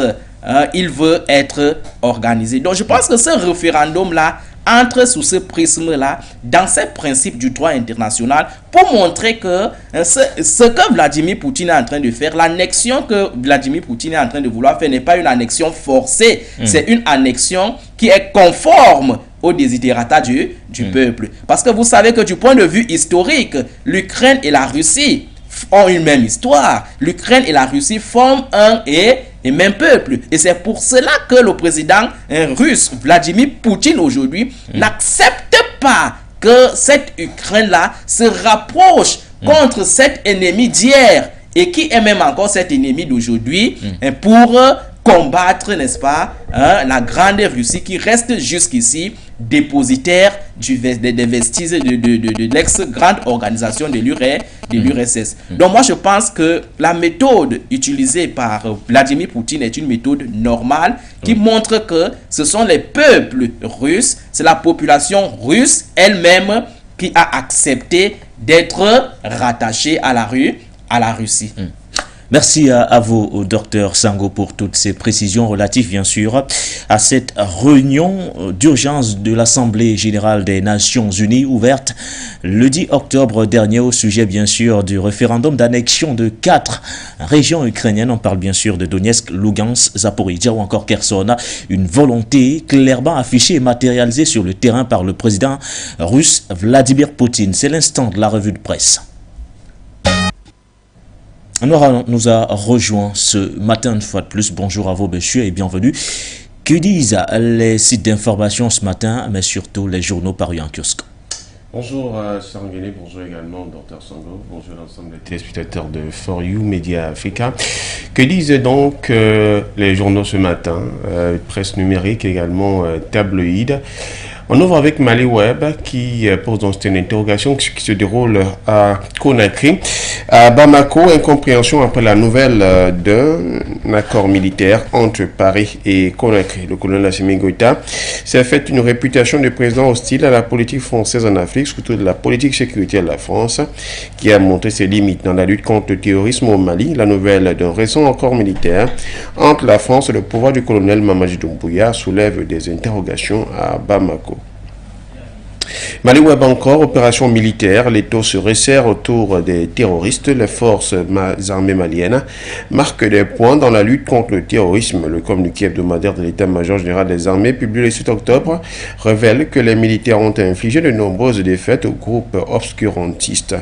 il veut être organisé. Donc je pense que ce référendum-là entre sous ce prisme-là dans ces principes du droit international pour montrer que ce que Vladimir Poutine est en train de faire, l'annexion que Vladimir Poutine est en train de vouloir faire n'est pas une annexion forcée, c'est une annexion qui est conforme au desiderata du peuple. Parce que vous savez que du point de vue historique, l'Ukraine et la Russie ont une même histoire. L'Ukraine et la Russie forment un et même peuple. Et c'est pour cela que le président russe Vladimir Poutine aujourd'hui n'accepte pas que cette Ukraine-là se rapproche contre cet ennemi d'hier et qui est même encore cet ennemi d'aujourd'hui pour combattre, n'est-ce pas, la grande Russie qui reste jusqu'ici dépositaire des vestiges de l'ex-grande organisation de l'URSS. Donc moi je pense que la méthode utilisée par Vladimir Poutine est une méthode normale qui montre que ce sont les peuples russes, c'est la population russe elle-même qui a accepté d'être rattachée à la Russie. Merci à vous, docteur Sango, pour toutes ces précisions relatives, bien sûr, à cette réunion d'urgence de l'Assemblée générale des Nations unies ouverte le 10 octobre dernier au sujet, bien sûr, du référendum d'annexion de 4 régions ukrainiennes. On parle bien sûr de Donetsk, Lugansk, Zaporizhzhia ou encore Kherson. Une volonté clairement affichée et matérialisée sur le terrain par le président russe Vladimir Poutine. C'est l'instant de la revue de presse. Nora nous a rejoint ce matin une fois de plus. Bonjour à vous, messieurs, et bienvenue. Que disent les sites d'information ce matin, mais surtout les journaux parus en kiosque? Bonjour Sanguéné, bonjour également Dr Sango, bonjour l'ensemble des téléspectateurs de For You Media Africa. Que disent donc les journaux ce matin, presse numérique également tabloïd? On ouvre avec Mali Web qui pose donc une interrogation qui se déroule à Conakry. À Bamako, incompréhension après la nouvelle d'un accord militaire entre Paris et Conakry. Le colonel Assimi Goïta s'est fait une réputation de président hostile à la politique française en Afrique, surtout de la politique sécuritaire de la France, qui a montré ses limites dans la lutte contre le terrorisme au Mali. La nouvelle d'un récent accord militaire entre la France et le pouvoir du colonel Mamadi Doumbouya soulève des interrogations à Bamako. Mali Web encore, opération militaire, les taux se resserrent autour des terroristes. Les forces armées maliennes marquent des points dans la lutte contre le terrorisme. Le communiqué hebdomadaire de l'état-major général des armées, publié le 7 octobre, révèle que les militaires ont infligé de nombreuses défaites aux groupes obscurantistes.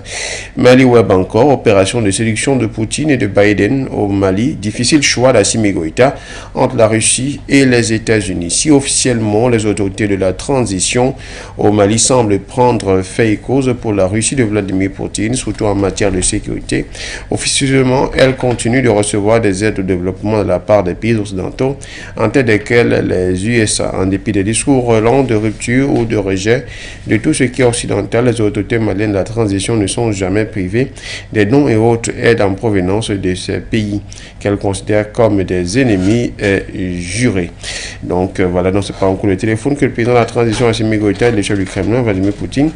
Mali Web encore, opération de séduction de Poutine et de Biden au Mali, difficile choix d'Assimi Goïta entre la Russie et les États-Unis. Si officiellement les autorités de la transition au Mali semble prendre fait et cause pour la Russie de Vladimir Poutine, surtout en matière de sécurité. Officieusement, elle continue de recevoir des aides au développement de la part des pays occidentaux, en tête desquels les USA. En dépit des discours lents de rupture ou de rejet de tout ce qui est occidental, les autorités maliennes de la transition ne sont jamais privées des dons et autres aides en provenance de ces pays qu'elles considèrent comme des ennemis jurés. Donc voilà, donc c'est par un coup de téléphone que le président de la transition Assimi Goïta et le chef du Kremlin Vladimir Poutine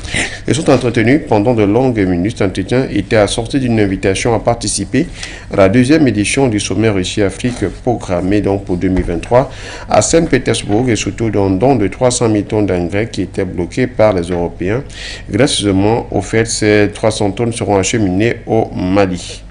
se sont entretenus pendant de longues minutes. Cet entretien était assorti d'une invitation à participer à la deuxième édition du sommet Russie-Afrique programmé donc pour 2023 à Saint-Pétersbourg et surtout d'un don de 300 000 tonnes d'engrais qui étaient bloqués par les Européens. Gracieusement, au fait, ces 300 tonnes seront acheminées au Mali.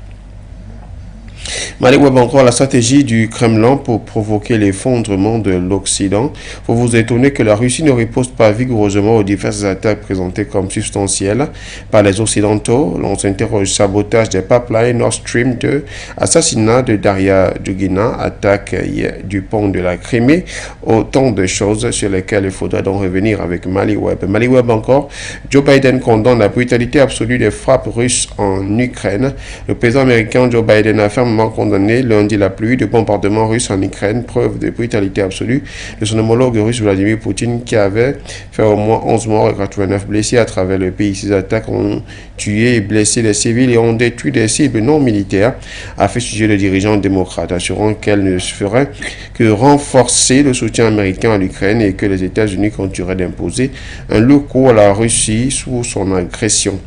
Mali Web encore, la stratégie du Kremlin pour provoquer l'effondrement de l'Occident. Faut vous étonner que la Russie ne riposte pas vigoureusement aux diverses attaques présentées comme substantielles par les Occidentaux. L'on s'interroge: sabotage des pipelines Nord Stream 2, assassinat de Daria Dugina, attaque du pont de la Crimée. Autant de choses sur lesquelles il faudra donc revenir avec Mali Web. Mali Web encore, Joe Biden condamne la brutalité absolue des frappes russes en Ukraine. Le président américain Joe Biden a fermement condamné lundi la pluie de bombardements russes en Ukraine, preuve de brutalité absolue de son homologue russe Vladimir Poutine, qui avait fait au moins 11 morts et 89 blessés à travers le pays. Ces attaques ont tué et blessé des civils et ont détruit des cibles non militaires, a fait sujet le dirigeant démocrate, assurant qu'elle ne ferait que renforcer le soutien américain à l'Ukraine et que les États-Unis continueraient d'imposer un lourd coup à la Russie sous son agression.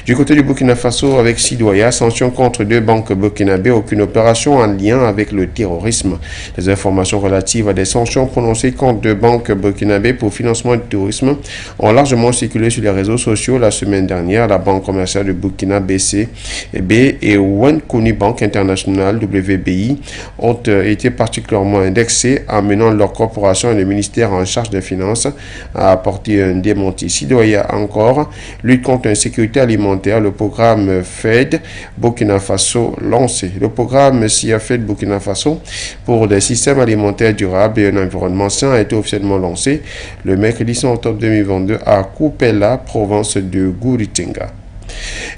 Du côté du Burkina Faso, avec Sidoya, sanctions contre 2 banques burkinabées, aucune opération en lien avec le terrorisme. Les informations relatives à des sanctions prononcées contre 2 banques burkinabées pour financement du terrorisme ont largement circulé sur les réseaux sociaux la semaine dernière. La banque commerciale de Burkina BCB et Wenkoni Bank International WBI ont été particulièrement indexées, amenant leur corporation et le ministère en charge des finances à apporter un démenti. Sidoya encore, lutte contre l'insécurité alimentaire, le programme FED Burkina Faso lancé. Le programme SIAFED Burkina Faso pour des systèmes alimentaires durables et un environnement sain a été officiellement lancé le mercredi 6 octobre 2022 à Koupela, province de Gouritinga.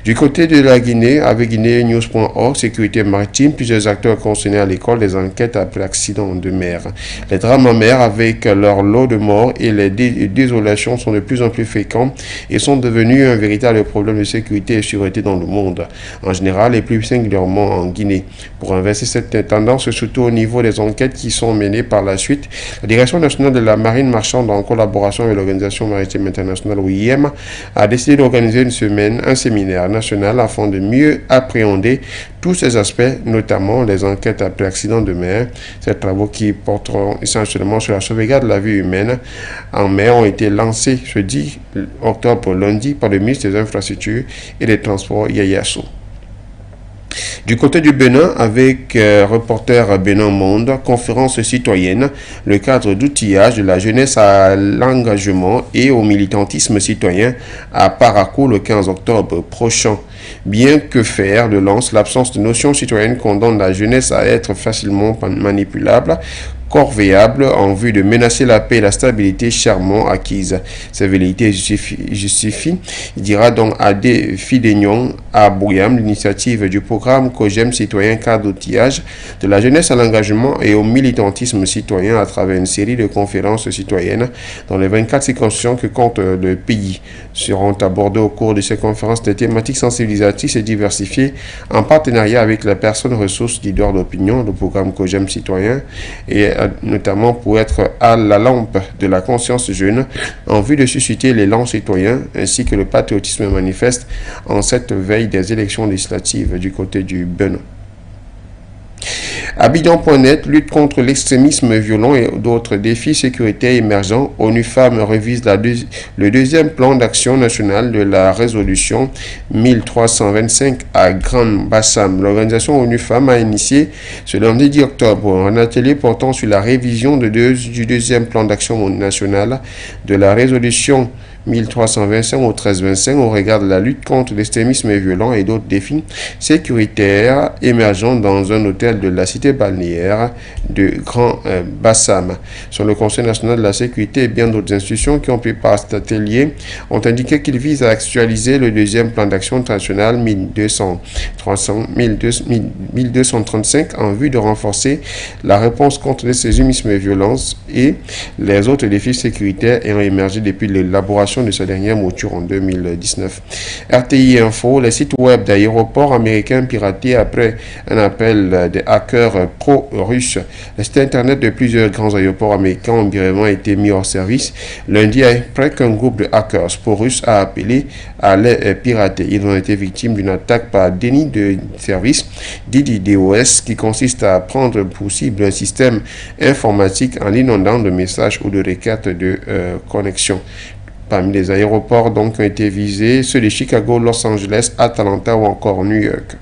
Du côté de la Guinée, avec guinéenews.org, sécurité maritime, plusieurs acteurs concernés à l'école des enquêtes après l'accident de mer. Les drames en mer avec leur lot de morts et les désolations sont de plus en plus fréquents et sont devenus un véritable problème de sécurité et sûreté dans le monde en général et plus singulièrement en Guinée. Pour inverser cette tendance, surtout au niveau des enquêtes qui sont menées par la suite, la Direction nationale de la marine marchande en collaboration avec l'Organisation maritime internationale OIM a décidé d'organiser un séminaire national afin de mieux appréhender tous ces aspects, notamment les enquêtes après accident de mer. Ces travaux qui porteront essentiellement sur la sauvegarde de la vie humaine en mer ont été lancés ce 10 octobre lundi par le ministre des Infrastructures et des Transports Yaya Sow. Du côté du Bénin, avec Reporter Bénin Monde, conférence citoyenne, le cadre d'outillage de la jeunesse à l'engagement et au militantisme citoyen à Parakou le 15 octobre prochain. Bien que faire de lance, l'absence de notion citoyenne condamne la jeunesse à être facilement manipulable, corvéable en vue de menacer la paix et la stabilité chèrement acquises. Ces velléités justifient, dira donc Adé Fidegnon à Bouyam, l'initiative du programme COGEM Citoyen Cadre d'outillage de la jeunesse à l'engagement et au militantisme citoyen à travers une série de conférences citoyennes dans les 24 circonscriptions que compte le pays. Seront abordées au cours de ces conférences des thématiques sensibilisatrices et diversifiées en partenariat avec la personne ressource leader d'opinion, le programme COGEM Citoyen, et notamment pour être à la lampe de la conscience jeune en vue de susciter l'élan citoyen ainsi que le patriotisme manifeste en cette veille des élections législatives du côté du Bénin. Abidjan.net, lutte contre l'extrémisme violent et d'autres défis sécuritaires émergents. ONU Femmes révise le deuxième plan d'action national de la résolution 1325 à Grand Bassam. L'organisation ONU Femmes a initié ce lundi 10 octobre un atelier portant sur la révision du deuxième plan d'action national de la résolution 1325 au 1325 au regard de la lutte contre l'extrémisme violent et d'autres défis sécuritaires émergents dans un hôtel de la cité balnéaire de Grand Bassam. Sur le Conseil national de la sécurité et bien d'autres institutions qui ont pris part à cet atelier ont indiqué qu'il vise à actualiser le deuxième plan d'action national 1235 en vue de renforcer la réponse contre l'extrémisme et violence et les autres défis sécuritaires ayant émergé depuis l'élaboration de sa dernière mouture en 2019. RTI Info, les sites web d'aéroports américains piratés après un appel des hackers pro-russes. Les sites internet de plusieurs grands aéroports américains ont brièvement été mis hors service lundi après qu'un groupe de hackers pro-russes a appelé à les pirater. Ils ont été victimes d'une attaque par déni de service, dit DDoS, qui consiste à prendre pour cible un système informatique en l'inondant de messages ou de requêtes de connexion. Parmi les aéroports donc qui ont été visés, ceux de Chicago, Los Angeles, Atlanta ou encore New York.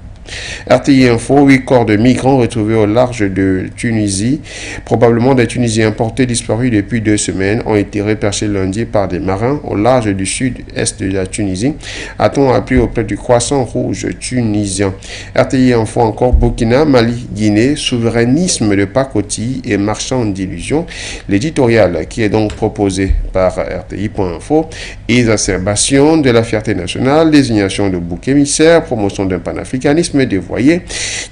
RTI Info, 8 corps de migrants retrouvés au large de Tunisie, probablement des Tunisiens portés disparus depuis 2 semaines, ont été repêchés lundi par des marins au large du sud-est de la Tunisie, a-t-on appris auprès du Croissant Rouge tunisien. RTI Info encore, Burkina, Mali, Guinée, souverainisme de pacotille et marchand d'illusions. L'éditorial qui est donc proposé par RTI.info, exacerbation de la fierté nationale, désignation de bouc émissaire, promotion d'un panafricanisme dévoyé.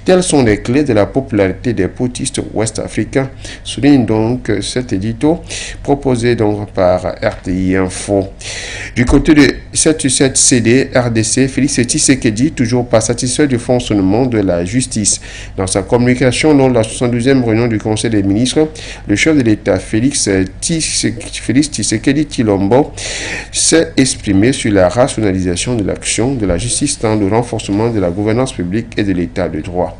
Telles sont les clés de la popularité des putschistes ouest-africains, souligne donc cet édito proposé donc par RTI Info. Du côté de 7 CD, RDC, Félix Tshisekedi, toujours pas satisfait du fonctionnement de la justice. Dans sa communication lors de la 72e réunion du Conseil des ministres, le chef de l'État Félix Tshisekedi Tshilombo s'est exprimé sur la rationalisation de l'action de la justice dans le renforcement de la gouvernance publique et de l'état de droit.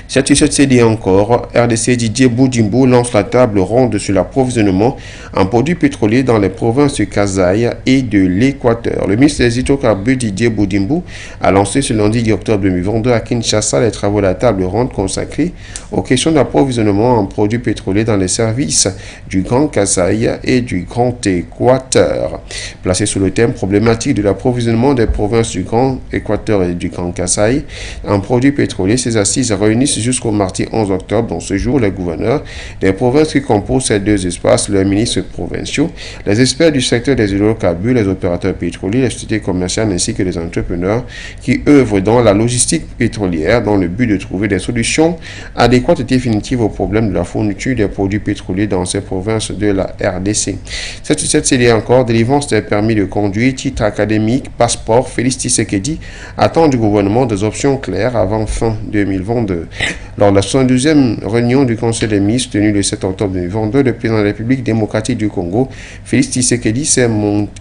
7 CD encore, RDC Didier Boudimbo lance la table ronde sur l'approvisionnement en produits pétroliers dans les provinces de Kasaï et de l'Équateur. Le ministre des Hydrocarbures Didier Boudimbo a lancé ce lundi 10 octobre 2022 à Kinshasa les travaux de la table ronde consacrée aux questions d'approvisionnement en produits pétroliers dans les services du Grand Kasaï et du Grand Équateur. Placé sous le thème problématique de l'approvisionnement des provinces du Grand Équateur et du Grand Kasaï en produits pétroliers, ces assises réunissent jusqu'au mardi 11 octobre. Dans ce jour, les gouverneurs des provinces qui composent ces deux espaces, leurs ministres provinciaux, les experts du secteur des hydrocarbures, les opérateurs pétroliers, les sociétés commerciales ainsi que les entrepreneurs qui œuvrent dans la logistique pétrolière dans le but de trouver des solutions adéquates et définitives aux problèmes de la fourniture des produits pétroliers dans ces provinces de la RDC. Cette CD encore, délivrance des permis de conduire, titre académique, passeport. Félix Tshisekedi attend du gouvernement des options claires avant fin 2022. 2022. Lors de la 72e réunion du Conseil des ministres tenue le 7 octobre 2022, le président de la République démocratique du Congo, Félix Tshisekedi,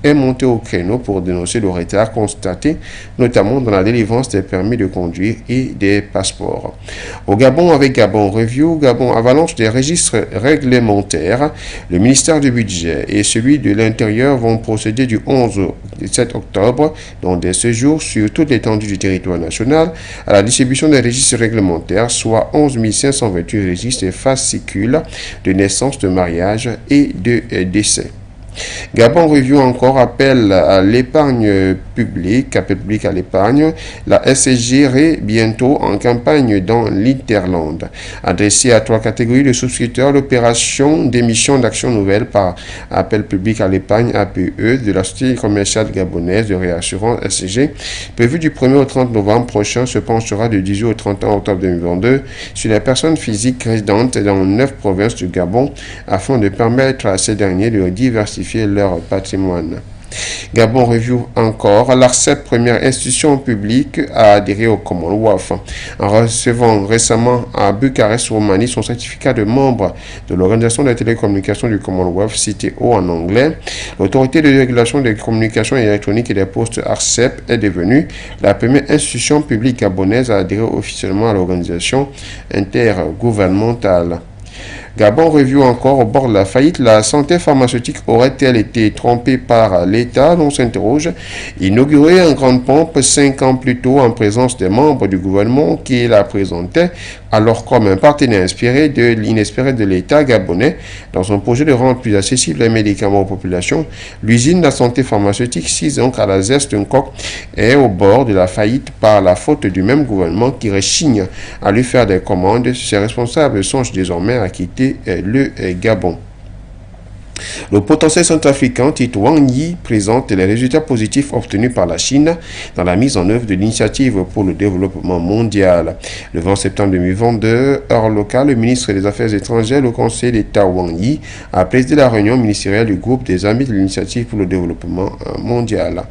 est monté au créneau pour dénoncer le retard constaté, notamment dans la délivrance des permis de conduire et des passeports. Au Gabon, avec Gabon Review, Gabon avalanche des registres réglementaires, le ministère du Budget et celui de l'Intérieur vont procéder du 11 au 17 octobre, dans des séjours sur toute l'étendue du territoire national, à la distribution des registres réglementaires, soit 11 528 registres et fascicules de naissance, de mariage et de décès. Gabon Review encore appelle à l'épargne publique, à l'épargne. La SSG bientôt en campagne dans l'Interland. Adressée à 3 catégories de souscripteurs, l'opération d'émission d'actions nouvelles par appel public à l'épargne APE de la société commerciale gabonaise de réassurance SSG, prévue du 1er au 30 novembre prochain, se penchera du 18 au 31 octobre 2022 sur les personnes physiques résidentes dans 9 provinces du Gabon afin de permettre à ces derniers de diversifier leur patrimoine. Gabon Review encore, l'ARCEP, première institution publique, a adhéré au Commonwealth. En recevant récemment à Bucarest, Roumanie, son certificat de membre de l'Organisation des télécommunications du Commonwealth, cité haut en anglais, l'autorité de régulation des communications électroniques et des postes ARCEP est devenue la première institution publique gabonaise à adhérer officiellement à l'organisation intergouvernementale. Gabon Review encore, au bord de la faillite, la santé pharmaceutique aurait-elle été trompée par l'État? On s'interroge. Inaugurée en grande pompe 5 ans plus tôt en présence des membres du gouvernement qui la présentaient alors comme un partenaire inspiré de l'inespéré de l'État gabonais dans son projet de rendre plus accessibles les médicaments aux populations, l'usine de la santé pharmaceutique, 6 ans à la zeste d'un coq, est au bord de la faillite par la faute du même gouvernement qui rechigne à lui faire des commandes. Ses responsables songent désormais à quitter le Gabon. Le potentiel centrafricain Tito Wang Yi présente les résultats positifs obtenus par la Chine dans la mise en œuvre de l'initiative pour le développement mondial. Le 20 septembre 2022, heure locale, le ministre des Affaires étrangères, le conseiller d'État Wang Yi, a présidé la réunion ministérielle du groupe des amis de l'initiative pour le développement mondial.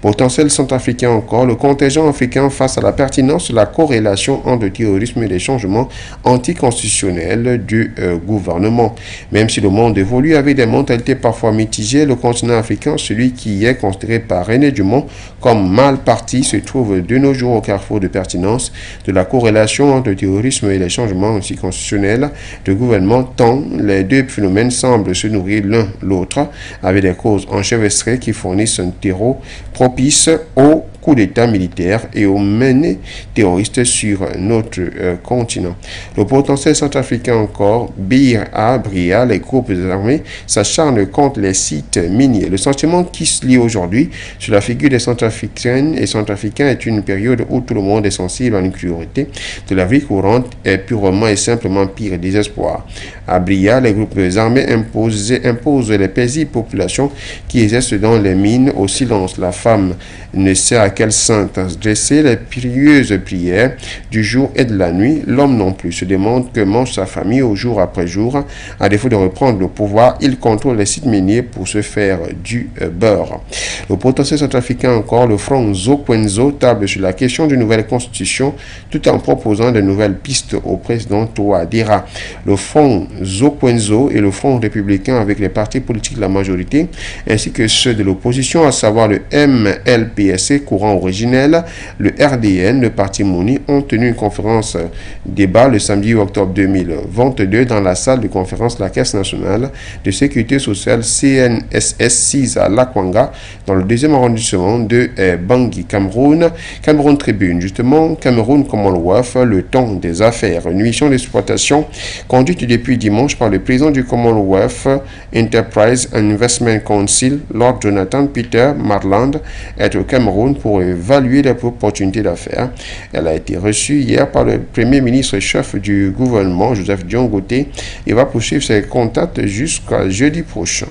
Potentiel centrafricain encore, le contingent africain face à la pertinence de la corrélation entre le terrorisme et les changements anticonstitutionnels du gouvernement. Même si le monde évolue avec des mentalités parfois mitigées, le continent africain, celui qui est considéré par René Dumont comme mal parti, se trouve de nos jours au carrefour de pertinence de la corrélation entre le terrorisme et les changements anticonstitutionnels de gouvernement, tant les deux phénomènes semblent se nourrir l'un l'autre, avec des causes enchevêtrées qui fournissent un terreau propice au coup d'État militaire et aux menées terroristes sur notre continent. Le potentiel centrafricain encore, Bria, les groupes armés s'acharnent contre les sites miniers. Le sentiment qui se lie aujourd'hui sur la figure des centrafricaines et centrafricains est une période où tout le monde est sensible à une priorité de la vie courante est purement et simplement pire désespoir. À Bria, les groupes armés imposent les paisibles populations qui exercent dans les mines au silence. La femme ne sait à quelle sainte dresser les pieuses prières du jour et de la nuit. L'homme non plus se demande que mange sa famille au jour après jour. À défaut de reprendre le pouvoir, il contrôle les sites miniers pour se faire du beurre. Le potentiel centrafricain encore, le front Zokwenzo table sur la question d'une nouvelle constitution tout en proposant de nouvelles pistes au président Touadéra. Le front Zokwenzo et le front républicain avec les partis politiques de la majorité ainsi que ceux de l'opposition, à savoir le MLPSC, courant originel, le RDN, le parti Mouni, ont tenu une conférence débat le samedi 8 octobre 2022 dans la salle de conférence de la Caisse nationale de sécurité sociale CNSS 6 à Lakwanga, dans le 2e arrondissement de Bangui, Cameroun. Cameroun Tribune, justement, Cameroun Commonwealth, le temps des affaires. Une mission d'exploitation conduite depuis dimanche par le président du Commonwealth Enterprise and Investment Council, Lord Jonathan Peter Marland, est au Cameroun pour évaluer les opportunités d'affaires. Elle a été reçue hier par le Premier ministre chef du gouvernement, Joseph Dion Goté, et va poursuivre ses contacts jusqu'à jeudi prochain.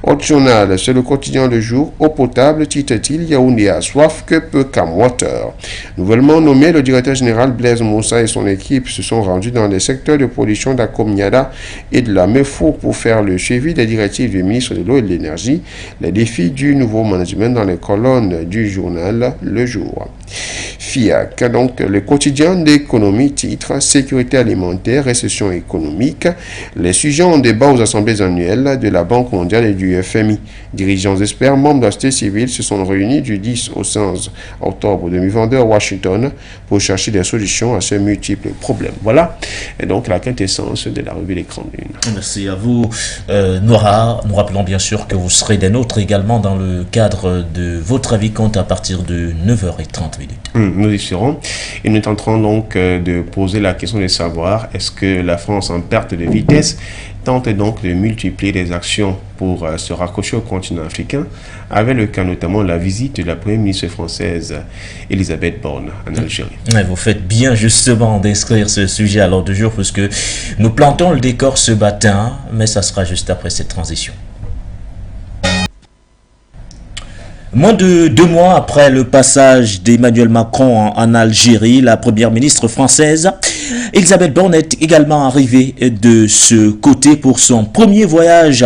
Autre journal, c'est le quotidien Le Jour. Eau potable, titre-t-il, Yaoundé a soif que peu Cam Water. Nouvellement nommé, le directeur général Blaise Moussa et son équipe se sont rendus dans les secteurs de production d'Akomniada et de la MEFO pour faire le suivi des directives du ministre de l'eau et de l'énergie, les défis du nouveau management dans les colonnes du journal Le Jour. FIAC, donc le quotidien d'économie, titre sécurité alimentaire, récession économique. Les sujets en débat aux assemblées annuelles de la Banque mondiale et du FMI. Dirigeants experts, membres de la société civile se sont réunis du 10 au 15 octobre 2022 à Washington pour chercher des solutions à ces multiples problèmes. Voilà, et donc la quintessence de la revue L'Écran Lune. Merci à vous, Nora. Nous rappelons bien sûr que vous serez des nôtres également dans le cadre de votre avis compte à partir de 9h30. Nous y serons et nous tenterons donc de poser la question de savoir est-ce que la France en perte de vitesse tente donc de multiplier les actions pour se raccrocher au continent africain, avec le cas notamment de la visite de la première ministre française Elisabeth Borne en Algérie. Vous faites bien justement d'inscrire ce sujet à l'ordre du jour puisque nous plantons le décor ce matin, mais ça sera juste après cette transition. Moins de 2 mois après le passage d'Emmanuel Macron en Algérie, la première ministre française Elisabeth Borne est également arrivée de ce côté pour son premier voyage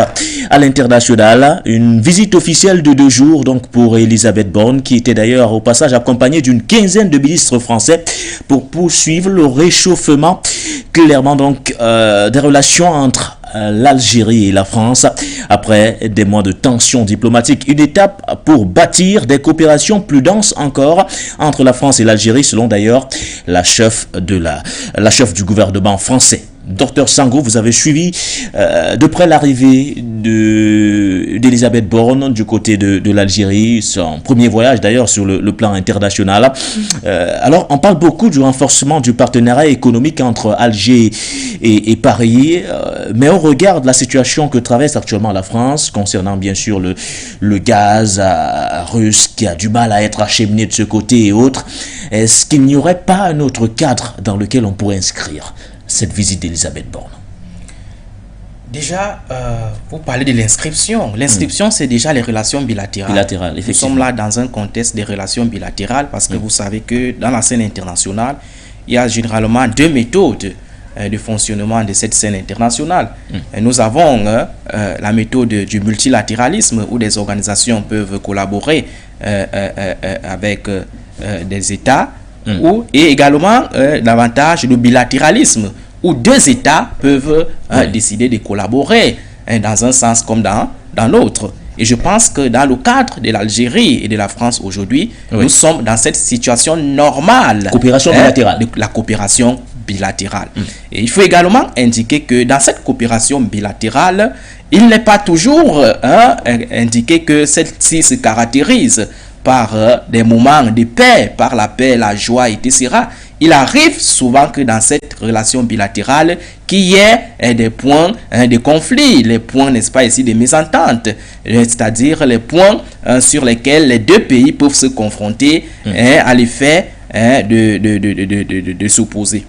à l'international. Une visite officielle de 2 jours donc pour Elisabeth Borne, qui était d'ailleurs au passage accompagnée d'une quinzaine de ministres français pour poursuivre le réchauffement clairement donc des relations entre l'Algérie et la France après des mois de tensions diplomatiques. Une étape pour bâtir des coopérations plus denses encore entre la France et l'Algérie, selon d'ailleurs la chef du gouvernement français. Docteur Sango, vous avez suivi de près l'arrivée d'Elisabeth Borne du côté de l'Algérie, son premier voyage d'ailleurs sur le plan international. Alors, on parle beaucoup du renforcement du partenariat économique entre Alger et Paris, mais au regard de la situation que traverse actuellement la France, concernant bien sûr le gaz russe qui a du mal à être acheminé de ce côté et autres, est-ce qu'il n'y aurait pas un autre cadre dans lequel on pourrait inscrire cette visite d'Elisabeth Borne? Déjà, vous parlez de l'inscription. L'inscription, c'est déjà les relations bilatérales. Nous sommes là dans un contexte de relations bilatérales parce que vous savez que dans la scène internationale, il y a généralement 2 méthodes de fonctionnement de cette scène internationale. Nous avons la méthode du multilatéralisme où des organisations peuvent collaborer avec des États et également davantage le bilatéralisme où 2 États peuvent décider de collaborer dans un sens comme dans l'autre. Et je pense que dans le cadre de l'Algérie et de la France aujourd'hui, nous sommes dans cette situation normale. Coopération bilatérale. De la coopération bilatérale. Et il faut également indiquer que dans cette coopération bilatérale, il n'est pas toujours indiqué que celle-ci se caractérise par des moments de paix, par la paix, la joie, etc. Il arrive souvent que dans cette relation bilatérale, qu'il y ait des points de conflit, les points, n'est-ce pas, ici, de mésentente, c'est-à-dire les points sur lesquels les 2 pays peuvent se confronter à l'effet de s'opposer.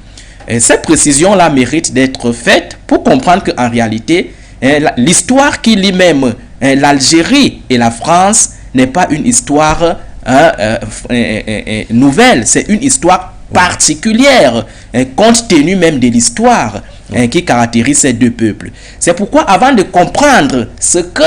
Cette précision-là mérite d'être faite pour comprendre qu'en réalité, l'histoire qui lie même l'Algérie et la France n'est pas une histoire nouvelle, c'est une histoire particulière, compte tenu même de l'histoire qui caractérise ces 2 peuples. C'est pourquoi avant de comprendre ce que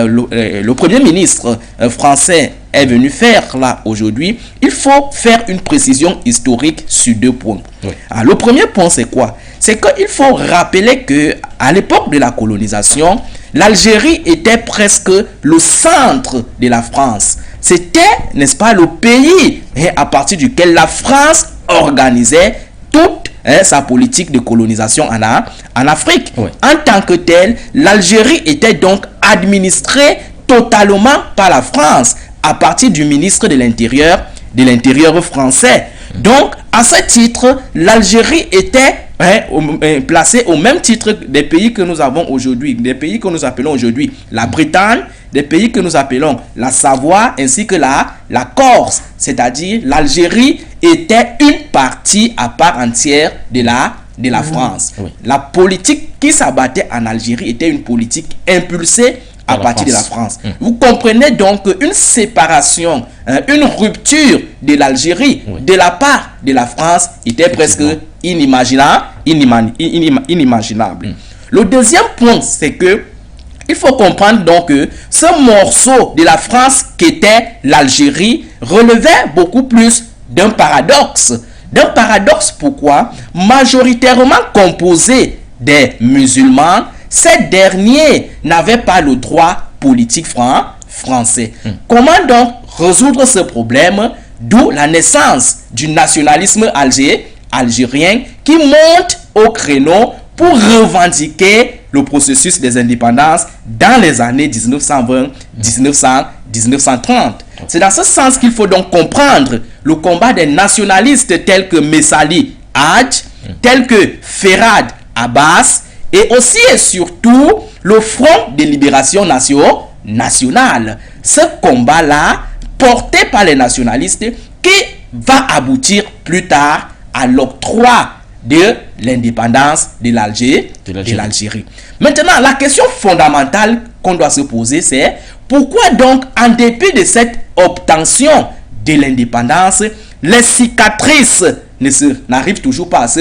le Premier ministre français est venu faire là aujourd'hui, il faut faire une précision historique sur 2 points. Alors, le premier point, c'est quoi? C'est qu'il faut rappeler que à l'époque de la colonisation, l'Algérie était presque le centre de la France. C'était, n'est-ce pas, le pays à partir duquel la France organisait toute sa politique de colonisation en Afrique. En tant que telle, l'Algérie était donc administrée totalement par la France à partir du ministre de l'Intérieur français. Donc, à ce titre, l'Algérie était placée au même titre des pays que nous avons aujourd'hui, des pays que nous appelons aujourd'hui la Bretagne, des pays que nous appelons la Savoie ainsi que la Corse, c'est-à-dire l'Algérie était une partie à part entière de la France. La politique qui s'abattait en Algérie était une politique impulsée à partir de la France. Vous comprenez donc une séparation, une rupture de l'Algérie de la part de la France était presque inimaginable. Le deuxième point, c'est que il faut comprendre donc que ce morceau de la France qu'était l'Algérie relevait beaucoup plus d'un paradoxe. Pourquoi? Majoritairement composé des musulmans, ces derniers n'avaient pas le droit politique français. Comment donc résoudre ce problème? D'où la naissance du nationalisme algérien qui monte au créneau pour revendiquer le processus des indépendances dans les années 1920-1930. C'est dans ce sens qu'il faut donc comprendre le combat des nationalistes tels que Messali Hadj, tels que Ferhat Abbas, et aussi et surtout le Front de libération nationale. Ce combat-là, porté par les nationalistes, qui va aboutir plus tard à l'octroi de l'indépendance de l'Algérie. Maintenant, la question fondamentale qu'on doit se poser, c'est pourquoi donc, en dépit de cette obtention de l'indépendance, les cicatrices n'arrivent toujours pas à se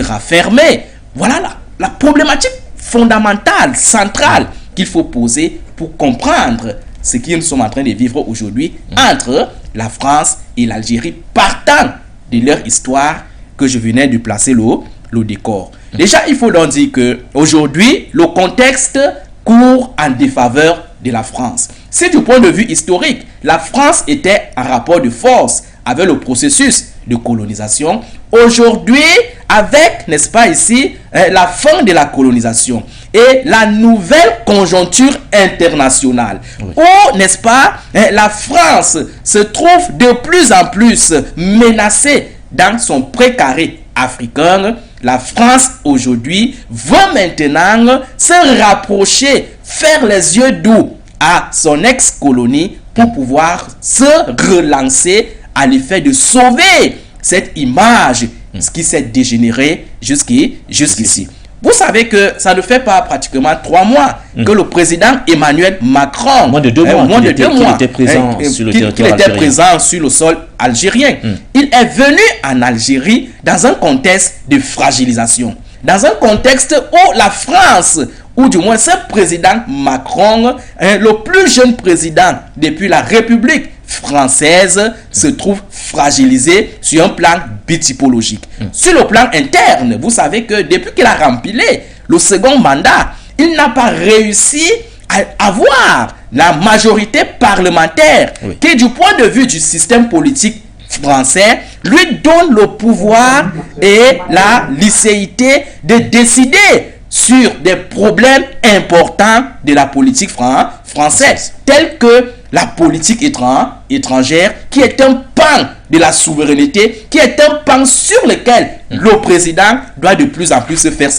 raffermer. Voilà la problématique fondamentale, centrale qu'il faut poser pour comprendre ce que nous sommes en train de vivre aujourd'hui entre la France et l'Algérie, partant de leur histoire que je venais de placer le décor. Déjà, il faut donc dire qu'aujourd'hui, le contexte court en défaveur de la France. Si du point de vue historique, la France était en rapport de force avec le processus de colonisation, aujourd'hui, avec, n'est-ce pas ici, la fin de la colonisation et la nouvelle conjoncture internationale, où, n'est-ce pas, la France se trouve de plus en plus menacée dans son précaré africain, la France aujourd'hui veut maintenant se rapprocher, faire les yeux doux à son ex-colonie pour pouvoir se relancer à l'effet de sauver cette image, ce qui s'est dégénéré jusqu'ici. Vous savez que ça ne fait pas pratiquement 3 mois que le président Emmanuel Macron, moins de 2 mois, qu'il était présent sur le territoire algérien. Présent sur le sol algérien. Il est venu en Algérie dans un contexte de fragilisation, dans un contexte où la France, ou du moins ce président Macron, le plus jeune président depuis la République française, se trouve fragilisé sur un plan bitypologique. Sur le plan interne, vous savez que depuis qu'il a rempli le second mandat, il n'a pas réussi à avoir la majorité parlementaire qui, du point de vue du système politique français, lui donne le pouvoir et la licéité de décider sur des problèmes importants de la politique française, tels que la politique étrangère, qui est un pan de la souveraineté, qui est un pan sur lequel le président doit de plus en plus se faire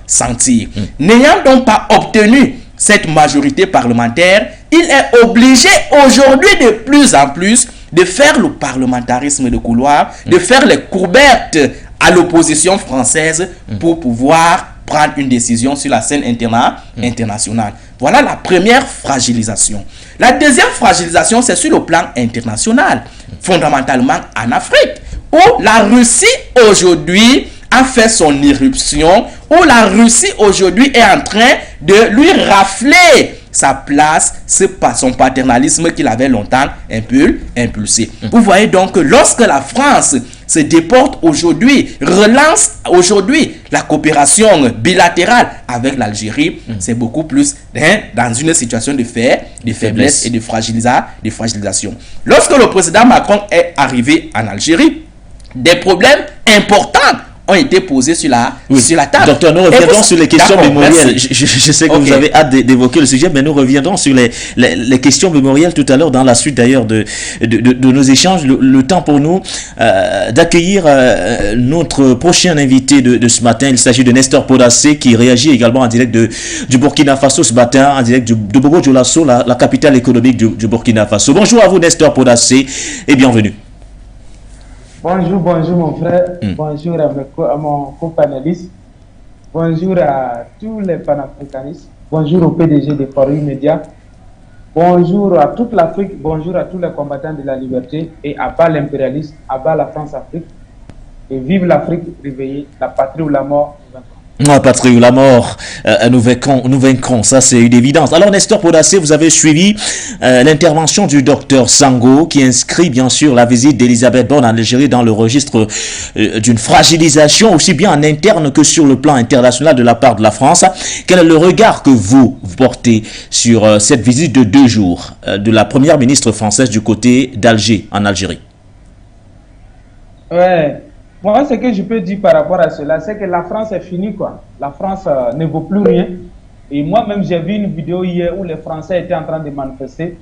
sentir. N'ayant donc pas obtenu cette majorité parlementaire, il est obligé aujourd'hui de plus en plus de faire le parlementarisme de couloir, de faire les courbettes à l'opposition française pour pouvoir prendre une décision sur la scène internationale. Voilà la première fragilisation. La deuxième fragilisation, c'est sur le plan international, fondamentalement en Afrique, où la Russie aujourd'hui a fait son irruption, où la Russie aujourd'hui est en train de lui rafler sa place, son paternalisme qu'il avait longtemps impulsé. Vous voyez donc que lorsque la France se déporte aujourd'hui, relance aujourd'hui la coopération bilatérale avec l'Algérie, c'est beaucoup plus dans une situation de faiblesse et de fragilisation. Lorsque le président Macron est arrivé en Algérie, des problèmes importants ont été posés sur la table. Docteur, nous reviendrons sur les questions mémorielles. Je sais que vous avez hâte d'évoquer le sujet, mais nous reviendrons sur les questions mémorielles tout à l'heure, dans la suite d'ailleurs de nos échanges. Le temps pour nous d'accueillir notre prochain invité de ce matin. Il s'agit de Nestor Podassé, qui réagit également en direct du Burkina Faso ce matin, en direct de Bobo-Dioulasso, la capitale économique du Burkina Faso. Bonjour à vous, Nestor Podassé, et bienvenue. Bonjour mon frère, bonjour à mon co-panéliste, bonjour à tous les panafricanistes bonjour au PDG de For You Media, bonjour à toute l'Afrique, bonjour à tous les combattants de la liberté et à bas l'impérialisme, à bas la France-Afrique. Et vive l'Afrique réveillée, la patrie ou la mort. La patrie ou la mort, nous vaincrons, ça c'est une évidence. Alors Nestor Podacé, vous avez suivi l'intervention du docteur Sango qui inscrit bien sûr la visite d'Elisabeth Borne en Algérie dans le registre d'une fragilisation aussi bien en interne que sur le plan international de la part de la France. Quel est le regard que vous portez sur cette visite de 2 jours de la première ministre française du côté d'Alger en Algérie? Ouais. Moi, ce que je peux dire par rapport à cela, c'est que la France est finie, quoi. La France ne vaut plus rien. Et moi-même, j'ai vu une vidéo hier où les Français étaient en train de manifester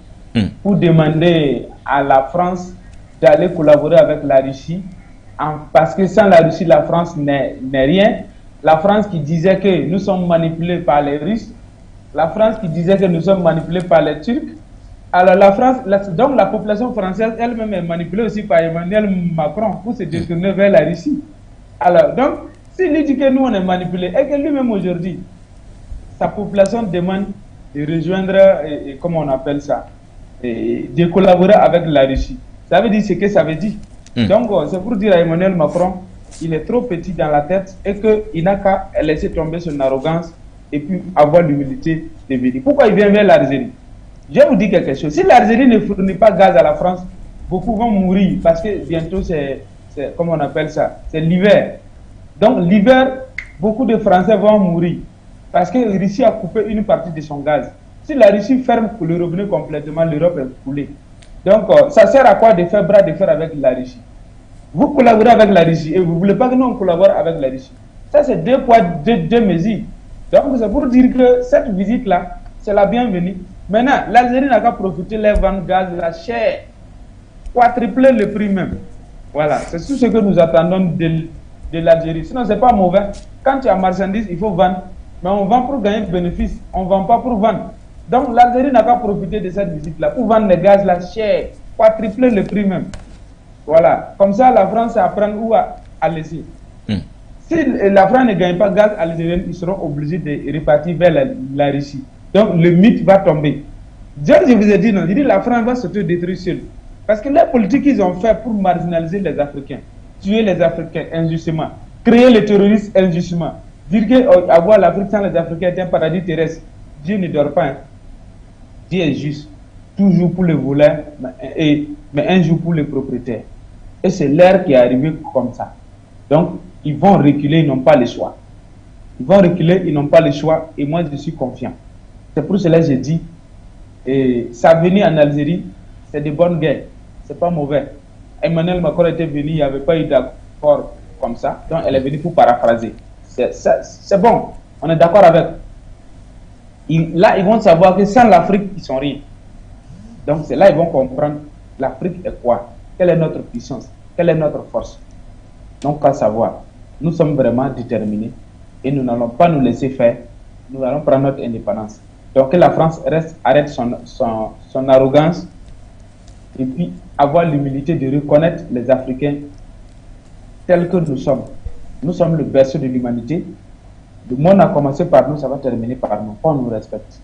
pour demander à la France d'aller collaborer avec la Russie. Parce que sans la Russie, la France n'est rien. La France qui disait que nous sommes manipulés par les Russes. La France qui disait que nous sommes manipulés par les Turcs. Alors la France, donc la population française elle-même est manipulée aussi par Emmanuel Macron pour se détourner vers la Russie. Alors donc, s'il dit que nous on est manipulés et que lui-même aujourd'hui, sa population demande de rejoindre, comment on appelle ça, de collaborer avec la Russie. Ça veut dire ce que ça veut dire. Donc c'est pour dire à Emmanuel Macron, il est trop petit dans la tête et qu'il n'a qu'à laisser tomber son arrogance et puis avoir l'humilité de venir. Pourquoi il vient vers l'Algérie? Je vais vous dire quelque chose. Si l'Algérie ne fournit pas gaz à la France, beaucoup vont mourir parce que bientôt c'est comment on appelle ça, c'est l'hiver. Donc l'hiver, beaucoup de Français vont mourir parce que la Russie a coupé une partie de son gaz. Si la Russie ferme le robinet complètement, l'Europe est coulée. Donc ça sert à quoi de faire bras de fer avec la Russie? Vous collaborez avec la Russie et vous ne voulez pas que nous on collabore avec la Russie. Ça c'est 2 poids, 2 mesures. Donc c'est pour dire que cette visite-là, c'est la bienvenue. Maintenant, l'Algérie n'a qu'à profiter les ventes gaz, la chair, quadrupler le prix même. Voilà, c'est tout ce que nous attendons de l'Algérie. Sinon, ce n'est pas mauvais. Quand tu as marchandise, il faut vendre. Mais on vend pour gagner bénéfice, on ne vend pas pour vendre. Donc l'Algérie n'a qu'à profiter de cette visite-là pour vendre le gaz, la chair, quadrupler le prix même. Voilà, comme ça la France apprend où à laisser. Si la France ne gagne pas gaz algérien, ils seront obligés de repartir vers la Russie. Donc le mythe va tomber. Je vous ai dit non, je dis la France va se détruire seule. Parce que la politique qu'ils ont fait pour marginaliser les Africains, tuer les Africains injustement, créer les terroristes injustement, dire qu'avoir l'Afrique sans les Africains est un paradis terrestre. Dieu ne dort pas. Hein. Dieu est juste. Toujours pour les voleurs, mais un jour pour les propriétaires. Et c'est l'ère qui est arrivée comme ça. Donc, ils vont reculer, ils n'ont pas le choix. Ils vont reculer, ils n'ont pas le choix. Et moi, je suis confiant. C'est pour cela que j'ai dit, sa venue en Algérie, c'est de bonnes guerres. C'est pas mauvais. Emmanuel Macron était venu, il n'y avait pas eu d'accord comme ça. Donc, elle est venue pour paraphraser. C'est bon, on est d'accord avec. Là, ils vont savoir que sans l'Afrique, ils sont rien. Donc, c'est là qu'ils vont comprendre l'Afrique est quoi, quelle est notre puissance, quelle est notre force. Donc, à savoir, nous sommes vraiment déterminés et nous n'allons pas nous laisser faire. Nous allons prendre notre indépendance. Donc, que la France arrête son arrogance et puis avoir l'humilité de reconnaître les Africains tels que nous sommes. Nous sommes le berceau de l'humanité. Le monde a commencé par nous, ça va terminer par nous. On nous respecte.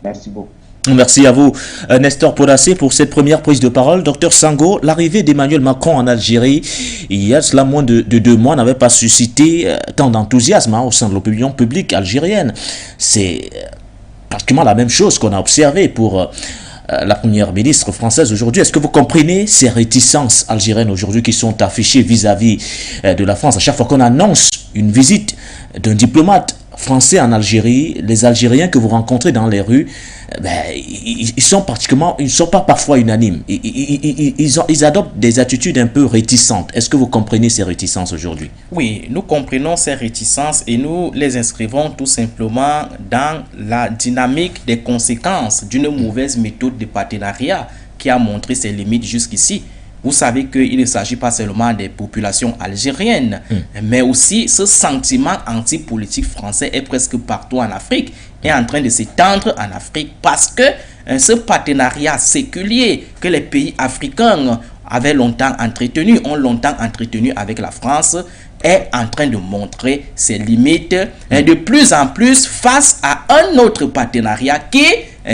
Merci beaucoup. Merci à vous, Nestor Podacé, pour cette première prise de parole. Docteur Sango, l'arrivée d'Emmanuel Macron en Algérie, il y a cela moins de 2 mois, n'avait pas suscité tant d'enthousiasme au sein de l'opinion publique algérienne. C'est pratiquement la même chose qu'on a observé pour la première ministre française aujourd'hui. Est-ce que vous comprenez ces réticences algériennes aujourd'hui qui sont affichées vis-à-vis de la France? À chaque fois qu'on annonce une visite d'un diplomate français en Algérie, les Algériens que vous rencontrez dans les rues, ils sont pas parfois unanimes. Ils adoptent des attitudes un peu réticentes. Est-ce que vous comprenez ces réticences aujourd'hui? Oui, nous comprenons ces réticences et nous les inscrivons tout simplement dans la dynamique des conséquences d'une mauvaise méthode de partenariat qui a montré ses limites jusqu'ici. Vous savez qu'il ne s'agit pas seulement des populations algériennes, mais aussi ce sentiment anti-politique français est presque partout en Afrique, est en train de s'étendre en Afrique parce que ce partenariat séculier que les pays africains ont longtemps entretenu avec la France est en train de montrer ses limites de plus en plus face à un autre partenariat qui,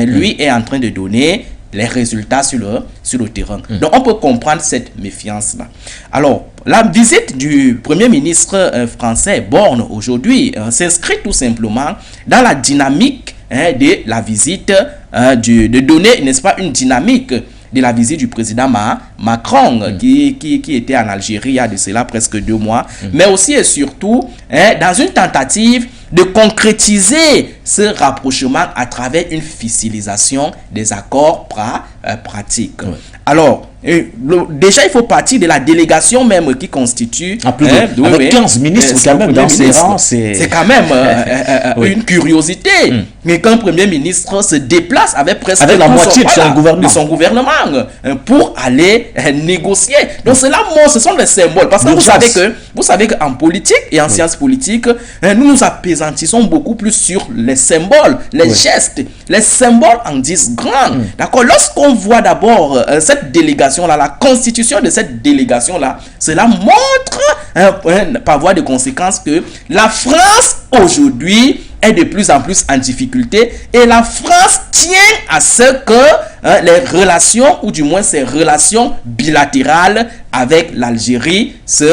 lui, est en train de donner les résultats sur le terrain. Donc, on peut comprendre cette méfiance-là. Alors, la visite du Premier ministre français, Borne, aujourd'hui, s'inscrit tout simplement dans la dynamique de la visite, de donner, n'est-ce pas, une dynamique de la visite du président Macron, qui était en Algérie il y a de cela presque 2 mois, mais aussi et surtout dans une tentative de concrétiser ce rapprochement à travers une fiscalisation des accords pratiques. Alors, déjà, il faut partir de la délégation même qui constitue... avec 15 ministres quand même dans ces rangs, c'est quand même une curiosité. Mais qu'un Premier ministre se déplace avec presque la moitié de son gouvernement pour aller négocier. Donc, ce sont les symboles. Parce que vous savez qu'en politique et en sciences politiques, nous nous appesantissons beaucoup plus sur les symboles, les gestes. Les symboles en disent grand. D'accord? Lorsqu'on voit d'abord cette délégation-là, la constitution de cette délégation-là, cela montre par voie de conséquence que la France aujourd'hui est de plus en plus en difficulté et la France tient à ce que les relations, ou du moins ces relations bilatérales avec l'Algérie se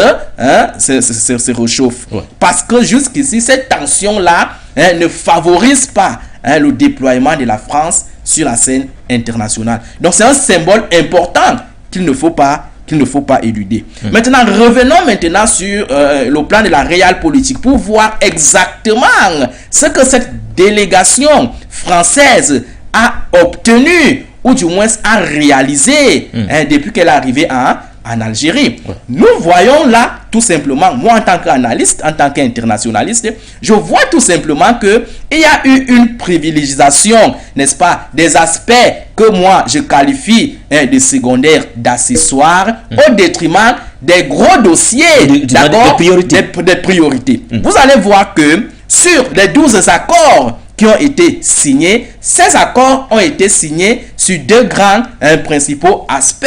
réchauffent. Parce que jusqu'ici, cette tension-là ne favorise pas le déploiement de la France sur la scène internationale. Donc c'est un symbole important qu'il ne faut pas éluder. Maintenant, revenons sur le plan de la réelle politique pour voir exactement ce que cette délégation française a obtenu, ou du moins a réalisé depuis qu'elle est arrivée en Algérie. Nous voyons là tout simplement, moi en tant qu'analyste, en tant qu'internationaliste, je vois tout simplement que il y a eu une privilégisation, n'est-ce pas, des aspects que moi je qualifie de secondaires, d'accessoires, au détriment des gros dossiers, des priorités. Vous allez voir que sur les 12 accords qui ont été signés, ces accords ont été signés sur 2 grands principaux aspects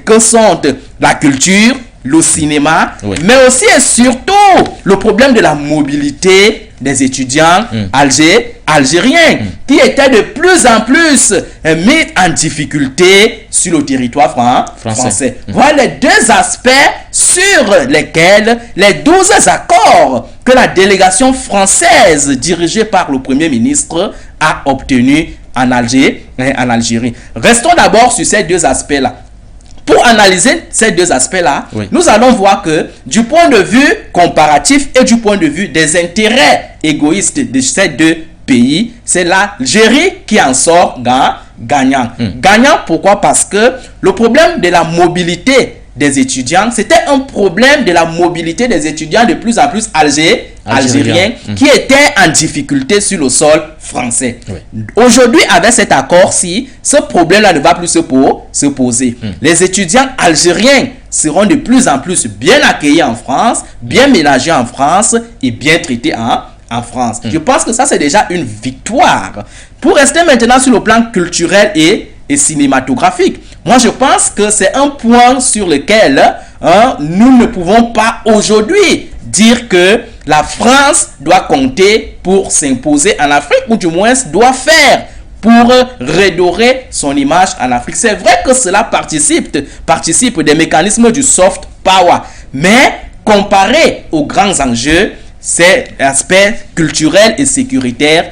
que sont la culture, le cinéma, mais aussi et surtout le problème de la mobilité des étudiants algériens qui étaient de plus en plus mis en difficulté sur le territoire français. Voilà les 2 aspects sur lesquels les 12 accords que la délégation française dirigée par le Premier ministre a obtenu en Algérie. Restons d'abord sur ces 2 aspects-là. Pour analyser ces 2 aspects-là, nous allons voir que du point de vue comparatif et du point de vue des intérêts égoïstes de ces 2 pays, c'est l'Algérie qui en sort gagnant. Gagnant, pourquoi? Parce que le problème de la mobilité des étudiants, c'était un problème de la mobilité des étudiants de plus en plus algériens qui étaient en difficulté sur le sol français. Aujourd'hui, avec cet accord-ci, ce problème-là ne va plus se poser. Les étudiants algériens seront de plus en plus bien accueillis en France, bien ménagés en France et bien traités en France. Je pense que ça, c'est déjà une victoire. Pour rester maintenant sur le plan culturel et cinématographique, moi je pense que c'est un point sur lequel nous ne pouvons pas aujourd'hui dire que la France doit compter pour s'imposer en Afrique, ou du moins doit faire pour redorer son image en Afrique. C'est vrai que cela participe des mécanismes du soft power, mais comparé aux grands enjeux, ces aspects culturels et sécuritaires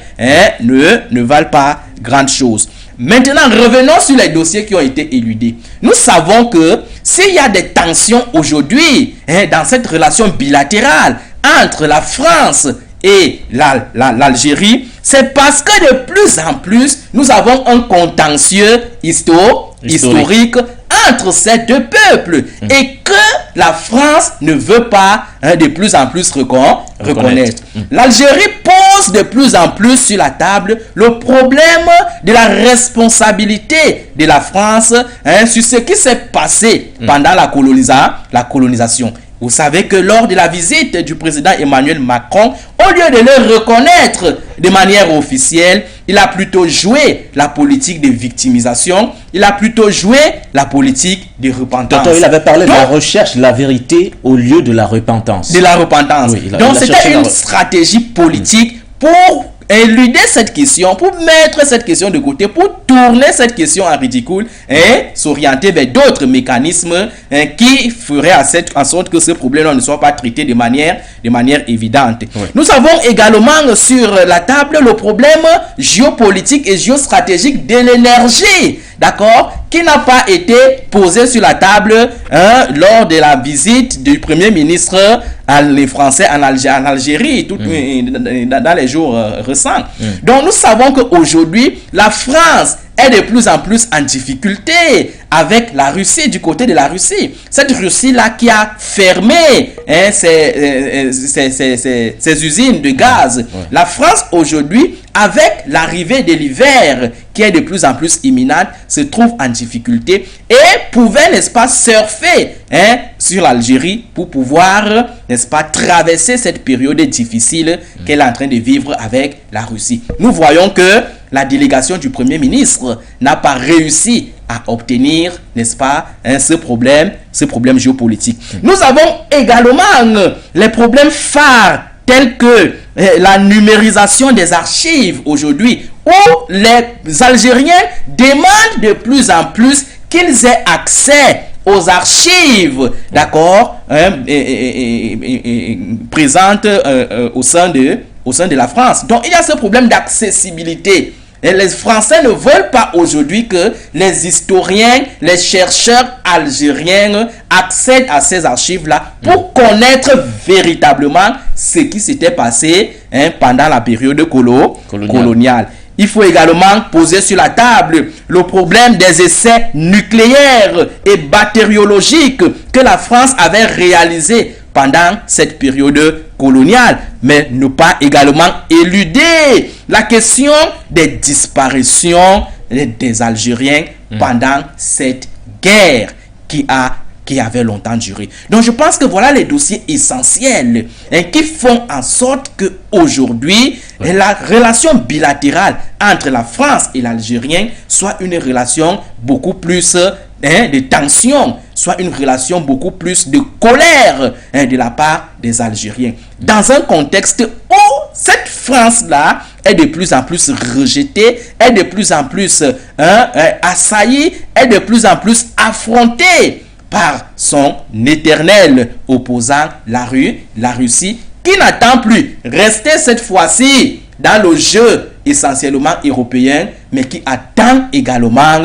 ne valent pas grande chose. Maintenant, revenons sur les dossiers qui ont été éludés. Nous savons que s'il y a des tensions aujourd'hui dans cette relation bilatérale entre la France et l'Algérie, c'est parce que de plus en plus, nous avons un contentieux historique entre ces 2 peuples et que la France ne veut pas de plus en plus reconnaître. L'Algérie pose de plus en plus sur la table le problème de la responsabilité de la France sur ce qui s'est passé pendant la colonisation. Vous savez que lors de la visite du président Emmanuel Macron, au lieu de le reconnaître de manière officielle, il a plutôt joué la politique de victimisation, il a plutôt joué la politique de repentance. Il avait parlé de la recherche de la vérité au lieu de la repentance. De la repentance. Oui, donc c'était une stratégie politique pour éluder cette question, pour mettre cette question de côté, pour tourner cette question en ridicule et s'orienter vers d'autres mécanismes qui feraient en sorte que ce problème ne soit pas traité de manière évidente. Oui. Nous avons également sur la table le problème géopolitique et géostratégique de l'énergie, d'accord, qui n'a pas été posé sur la table lors de la visite du Premier ministre les Français en Algérie dans les jours récents. Donc nous savons qu'aujourd'hui, la France est de plus en plus en difficulté avec la Russie, du côté de la Russie. Cette Russie-là qui a fermé ses usines de gaz. La France aujourd'hui, avec l'arrivée de l'hiver qui est de plus en plus imminente, se trouve en difficulté et pouvait, n'est-ce pas, surfer sur l'Algérie pour pouvoir, n'est-ce pas, traverser cette période difficile qu'elle est en train de vivre avec la Russie. Nous voyons que la délégation du Premier ministre n'a pas réussi à obtenir, n'est-ce pas, ce problème géopolitique. Nous avons également les problèmes phares tels que la numérisation des archives aujourd'hui, où les Algériens demandent de plus en plus qu'ils aient accès aux archives, d'accord, présentes au sein de la France. Donc il y a ce problème d'accessibilité. Et les Français ne veulent pas aujourd'hui que les historiens, les chercheurs algériens accèdent à ces archives-là pour connaître véritablement ce qui s'était passé pendant la période coloniale. Il faut également poser sur la table le problème des essais nucléaires et bactériologiques que la France avait réalisés pendant cette période coloniale, mais ne pas également éluder la question des disparitions des Algériens pendant cette guerre qui avait longtemps duré. Donc je pense que voilà les dossiers essentiels qui font en sorte que aujourd'hui la relation bilatérale entre la France et l'Algérien soit une relation beaucoup plus de tension, soit une relation beaucoup plus de colère de la part des Algériens. Dans un contexte où cette France-là est de plus en plus rejetée, est de plus en plus assaillie, est de plus en plus affrontée par son éternel opposant, la Russie, qui n'attend plus rester cette fois-ci dans le jeu essentiellement européen, mais qui attend également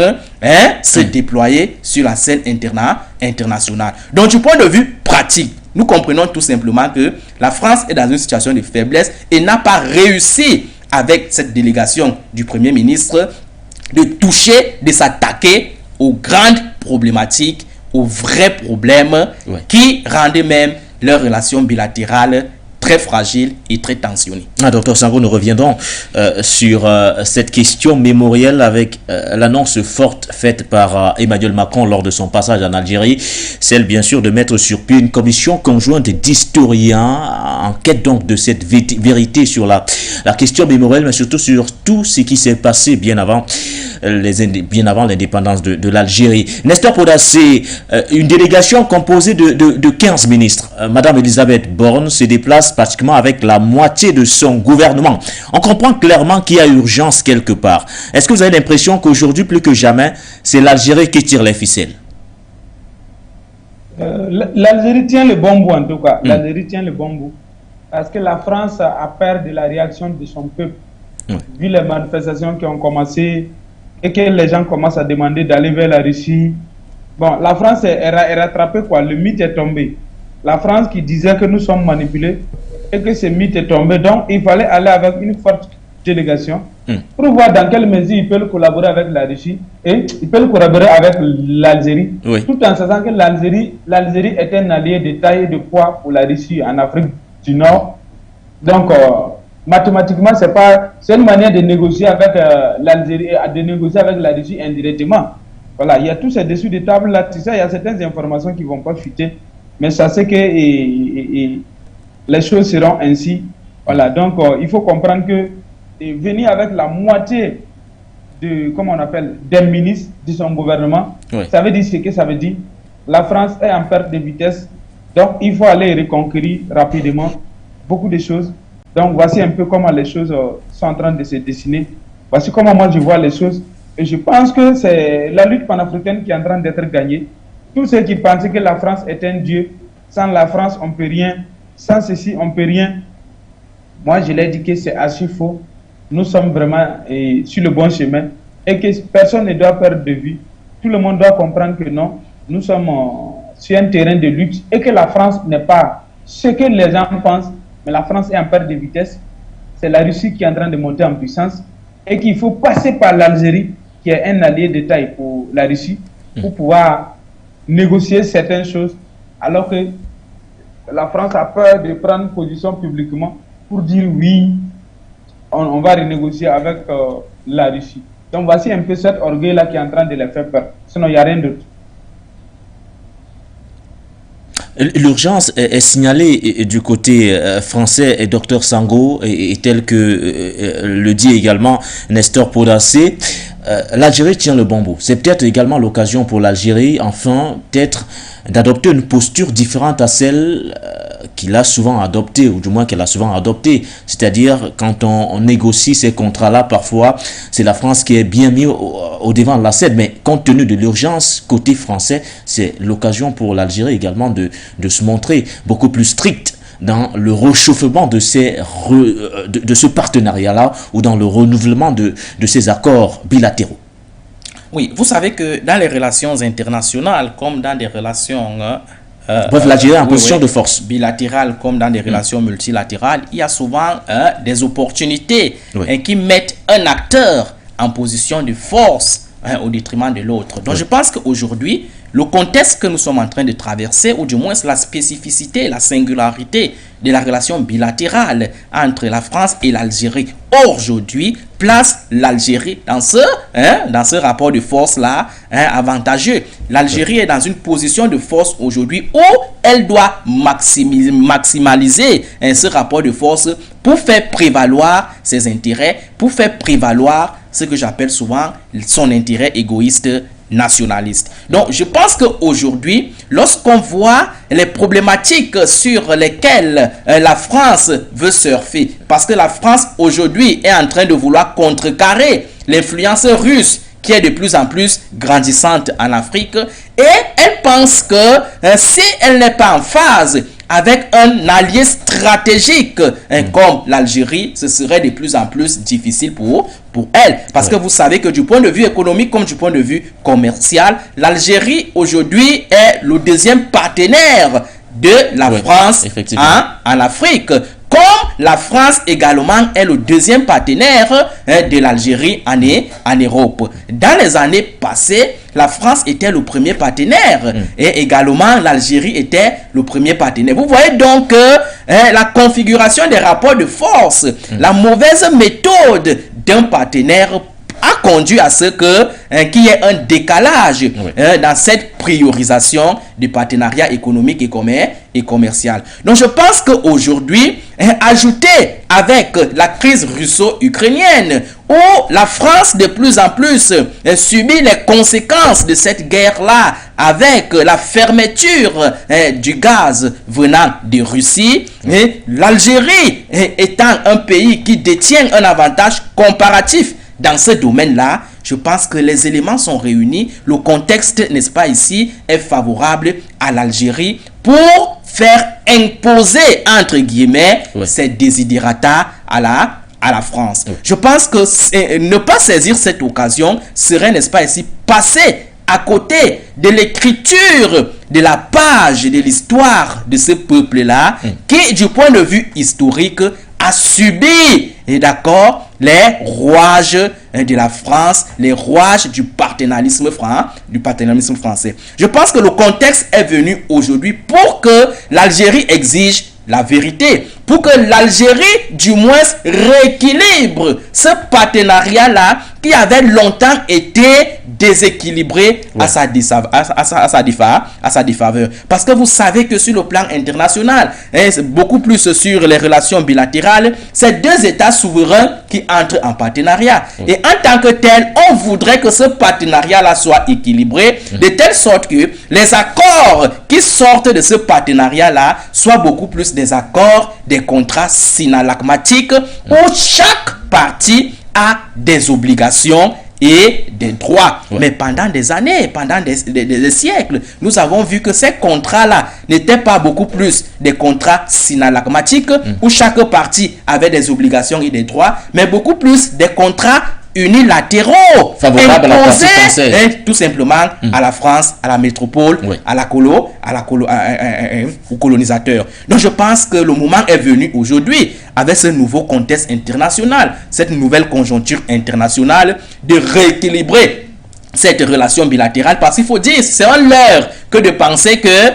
se déployer sur la scène internationale. Donc du point de vue pratique, nous comprenons tout simplement que la France est dans une situation de faiblesse et n'a pas réussi avec cette délégation du Premier ministre de toucher, de s'attaquer aux grandes problématiques, aux vrais problèmes qui rendaient même leurs relations bilatérales très fragile et très tensionné. Docteur Sango, nous reviendrons sur cette question mémorielle avec l'annonce forte faite par Emmanuel Macron lors de son passage en Algérie, celle bien sûr de mettre sur pied une commission conjointe d'historiens en quête donc de cette vérité sur la question mémorielle, mais surtout sur tout ce qui s'est passé bien avant l'indépendance de l'Algérie. Nestor Podacé, une délégation composée de 15 ministres. Madame Elisabeth Borne se déplace pratiquement avec la moitié de son gouvernement. On comprend clairement qu'il y a urgence quelque part. Est-ce que vous avez l'impression qu'aujourd'hui, plus que jamais, c'est l'Algérie qui tire les ficelles? L'Algérie tient le bon bout en tout cas. L'Algérie tient le bon bout. Parce que la France a peur de la réaction de son peuple. Vu les manifestations qui ont commencé et que les gens commencent à demander d'aller vers la Russie. Bon, la France est rattrapée quoi. Le mythe est tombé. La France qui disait que nous sommes manipulés et que ce mythe est tombé. Donc, il fallait aller avec une forte délégation pour voir dans quelle mesure ils peuvent collaborer avec la Russie et ils peuvent collaborer avec l'Algérie, tout en sachant que l'Algérie est un allié de taille et de poids pour la Russie en Afrique du Nord. Donc, mathématiquement, c'est une manière de négocier avec l'Algérie, de négocier avec la Russie indirectement. Voilà, il y a tous ces dessus de table là, tu sais, il y a certaines informations qui ne vont pas fuiter. Mais ça c'est que les choses seront ainsi. Voilà, donc il faut comprendre que venir avec la moitié de, comment on appelle, des ministres de son gouvernement, ça veut dire ce que ça veut dire. La France est en perte de vitesse, donc il faut aller reconquérir rapidement beaucoup de choses. Donc voici un peu comment les choses sont en train de se dessiner. Voici comment moi je vois les choses. Et je pense que c'est la lutte panafricaine qui est en train d'être gagnée. Tous ceux qui pensaient que la France est un dieu, sans la France on ne peut rien, sans ceci on ne peut rien. Moi je l'ai dit que c'est assez faux. Nous sommes vraiment sur le bon chemin et que personne ne doit perdre de vue. Tout le monde doit comprendre que non, nous sommes sur un terrain de lutte et que la France n'est pas ce que les gens pensent, mais la France est en perte de vitesse. C'est la Russie qui est en train de monter en puissance et qu'il faut passer par l'Algérie, qui est un allié de taille pour la Russie, pour pouvoir négocier certaines choses, alors que la France a peur de prendre position publiquement pour dire oui, on va renégocier avec la Russie. Donc voici un peu cet orgueil-là qui est en train de les faire peur. Sinon, il n'y a rien d'autre. L'urgence est signalée du côté français et Dr Sango, et tel que le dit également Nestor Podacé. L'Algérie tient le bon bout. C'est peut-être également l'occasion pour l'Algérie, enfin, peut-être d'adopter une posture différente à celle qu'il a souvent adoptée, ou du moins qu'elle a souvent adoptée. C'est-à-dire, quand on négocie ces contrats-là, parfois, c'est la France qui est bien mise au devant de la scène. Mais compte tenu de l'urgence, côté français, c'est l'occasion pour l'Algérie également de se montrer beaucoup plus stricte dans le réchauffement de ce partenariat-là, ou dans le renouvellement de ces accords bilatéraux. Oui, vous savez que dans les relations internationales, comme dans des relations bref, l'Algérie en position de force bilatérales, comme dans des relations multilatérales, il y a souvent des opportunités qui mettent un acteur en position de force au détriment de l'autre. Donc je pense qu'aujourd'hui, le contexte que nous sommes en train de traverser, ou du moins la spécificité, la singularité de la relation bilatérale entre la France et l'Algérie aujourd'hui, place l'Algérie dans ce rapport de force-là avantageux. L'Algérie est dans une position de force aujourd'hui où elle doit maximaliser ce rapport de force pour faire prévaloir ses intérêts, pour faire prévaloir ce que j'appelle souvent son intérêt égoïste nationaliste. Donc je pense qu'aujourd'hui, lorsqu'on voit les problématiques sur lesquelles la France veut surfer, parce que la France aujourd'hui est en train de vouloir contrecarrer l'influence russe qui est de plus en plus grandissante en Afrique, et elle pense que si elle n'est pas en phase avec un allié stratégique comme l'Algérie, ce serait de plus en plus difficile pour elle. Parce que vous savez que du point de vue économique comme du point de vue commercial, l'Algérie aujourd'hui est le deuxième partenaire de la France en Afrique. Comme la France également est le deuxième partenaire de l'Algérie en Europe. Dans les années passées, la France était le premier partenaire et également l'Algérie était le premier partenaire. Vous voyez donc la configuration des rapports de force, la mauvaise méthode d'un partenaire a conduit à ce qu'il y ait un décalage dans cette priorisation du partenariat économique et commercial. Donc je pense qu'aujourd'hui, ajouté avec la crise russo-ukrainienne, où la France de plus en plus subit les conséquences de cette guerre-là avec la fermeture du gaz venant de Russie, l'Algérie étant un pays qui détient un avantage comparatif dans ce domaine-là, je pense que les éléments sont réunis. Le contexte, n'est-ce pas ici, est favorable à l'Algérie pour faire imposer, entre guillemets, ses desiderata à la France. Je pense que ne pas saisir cette occasion serait, n'est-ce pas ici, passer à côté de l'écriture de la page de l'histoire de ce peuple-là, qui, du point de vue historique, a subi, d'accord, les rouages de la France, les rouages du paternalisme français. Je pense que le contexte est venu aujourd'hui pour que l'Algérie exige la vérité, pour que l'Algérie, du moins, rééquilibre ce partenariat-là qui avait longtemps été déséquilibré à sa défaveur. Parce que vous savez que sur le plan international, beaucoup plus sur les relations bilatérales, c'est deux États souverains qui entrent en partenariat. Et en tant que tel, on voudrait que ce partenariat-là soit équilibré, de telle sorte que les accords qui sortent de ce partenariat-là soient beaucoup plus des accords, des contrats synalagmatiques, où chaque partie a des obligations et des droits. Mais pendant des années, pendant des siècles, nous avons vu que ces contrats-là n'étaient pas beaucoup plus des contrats synalagmatiques où chaque partie avait des obligations et des droits, mais beaucoup plus des contrats unilatéraux favorables à la partie française, tout simplement à la France, à la métropole, aux colonisateurs. Donc je pense que le moment est venu aujourd'hui, avec ce nouveau contexte international, cette nouvelle conjoncture internationale, de rééquilibrer cette relation bilatérale, parce qu'il faut dire, c'est un leurre que de penser que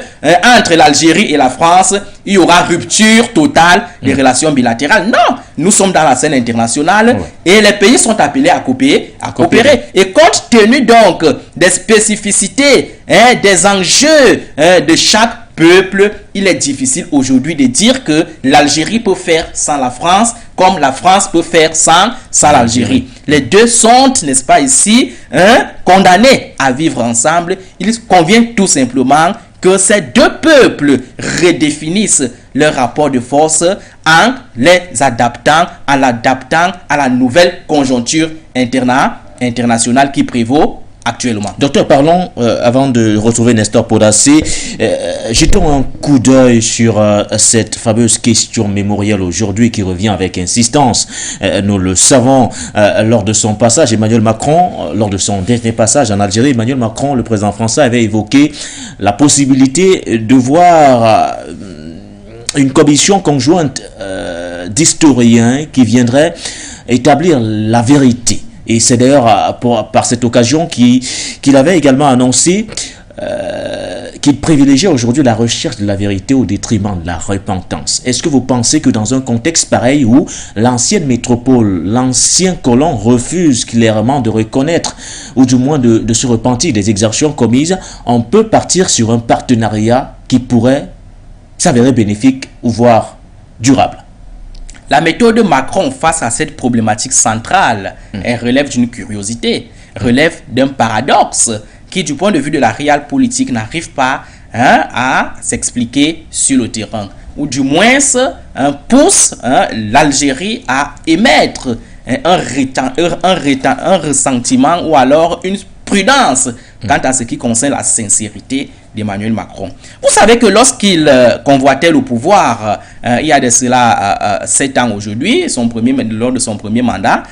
entre l'Algérie et la France, il y aura rupture totale des relations bilatérales. Non, nous sommes dans la scène internationale et les pays sont appelés à coopérer. Et compte tenu donc des spécificités, des enjeux de chaque peuple, il est difficile aujourd'hui de dire que l'Algérie peut faire sans la France, comme la France peut faire sans l'Algérie. Les deux sont, n'est-ce pas ici, condamnés à vivre ensemble. Il convient tout simplement que ces deux peuples redéfinissent leur rapport de force en les adaptant, à la nouvelle conjoncture internationale qui prévaut actuellement. Docteur, parlons, avant de retrouver Nestor Podassé, jetons un coup d'œil sur cette fameuse question mémorielle aujourd'hui qui revient avec insistance. Nous le savons, lors de son passage, Emmanuel Macron, lors de son dernier passage en Algérie, Emmanuel Macron, le président français, avait évoqué la possibilité de voir une commission conjointe d'historiens qui viendrait établir la vérité. Et c'est d'ailleurs par cette occasion qu'il avait également annoncé qu'il privilégiait aujourd'hui la recherche de la vérité au détriment de la repentance. Est-ce que vous pensez que dans un contexte pareil où l'ancienne métropole, l'ancien colon refuse clairement de reconnaître ou du moins de se repentir des exactions commises, on peut partir sur un partenariat qui pourrait s'avérer bénéfique ou voire durable? La méthode de Macron face à cette problématique centrale, elle relève d'une curiosité, relève d'un paradoxe qui, du point de vue de la réelle politique, n'arrive pas à s'expliquer sur le terrain. Ou du moins, pousse l'Algérie à émettre un ressentiment ou alors une prudence quant à ce qui concerne la sincérité d'Emmanuel Macron. Vous savez que lorsqu'il convoitait le pouvoir, il y a de cela 7 ans aujourd'hui, lors de son premier mandat,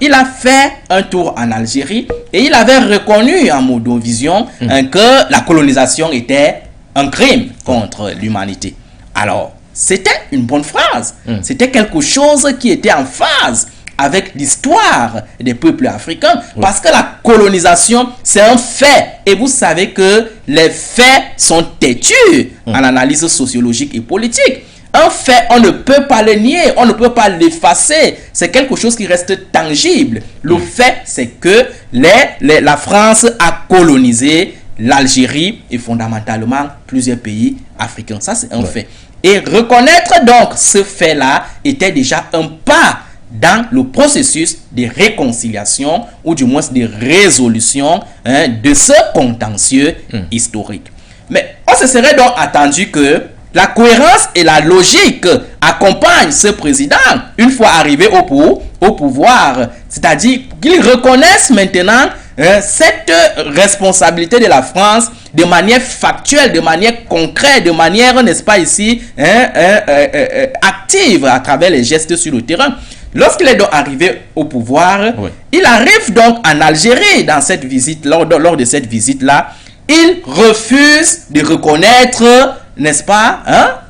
il a fait un tour en Algérie et il avait reconnu en Modovision que la colonisation était un crime contre l'humanité. Alors, c'était une bonne phrase. C'était quelque chose qui était en phase avec l'histoire des peuples africains, parce que la colonisation, c'est un fait. Et vous savez que les faits sont têtus en analyse sociologique et politique. Un fait, on ne peut pas le nier, on ne peut pas l'effacer. C'est quelque chose qui reste tangible. Le fait, c'est que la France a colonisé l'Algérie et fondamentalement plusieurs pays africains. Ça, c'est un fait. Et reconnaître donc ce fait-là était déjà un pas dans le processus de réconciliation ou du moins de résolution de ce contentieux historique. Mais on se serait donc attendu que la cohérence et la logique accompagnent ce président une fois arrivé au pouvoir. C'est-à-dire qu'ils reconnaissent maintenant cette responsabilité de la France de manière factuelle, de manière concrète, de manière, n'est-ce pas ici, active à travers les gestes sur le terrain. Lorsqu'il est donc arrivé au pouvoir, il arrive donc en Algérie dans cette visite, lors de cette visite-là, il refuse de reconnaître, n'est-ce pas,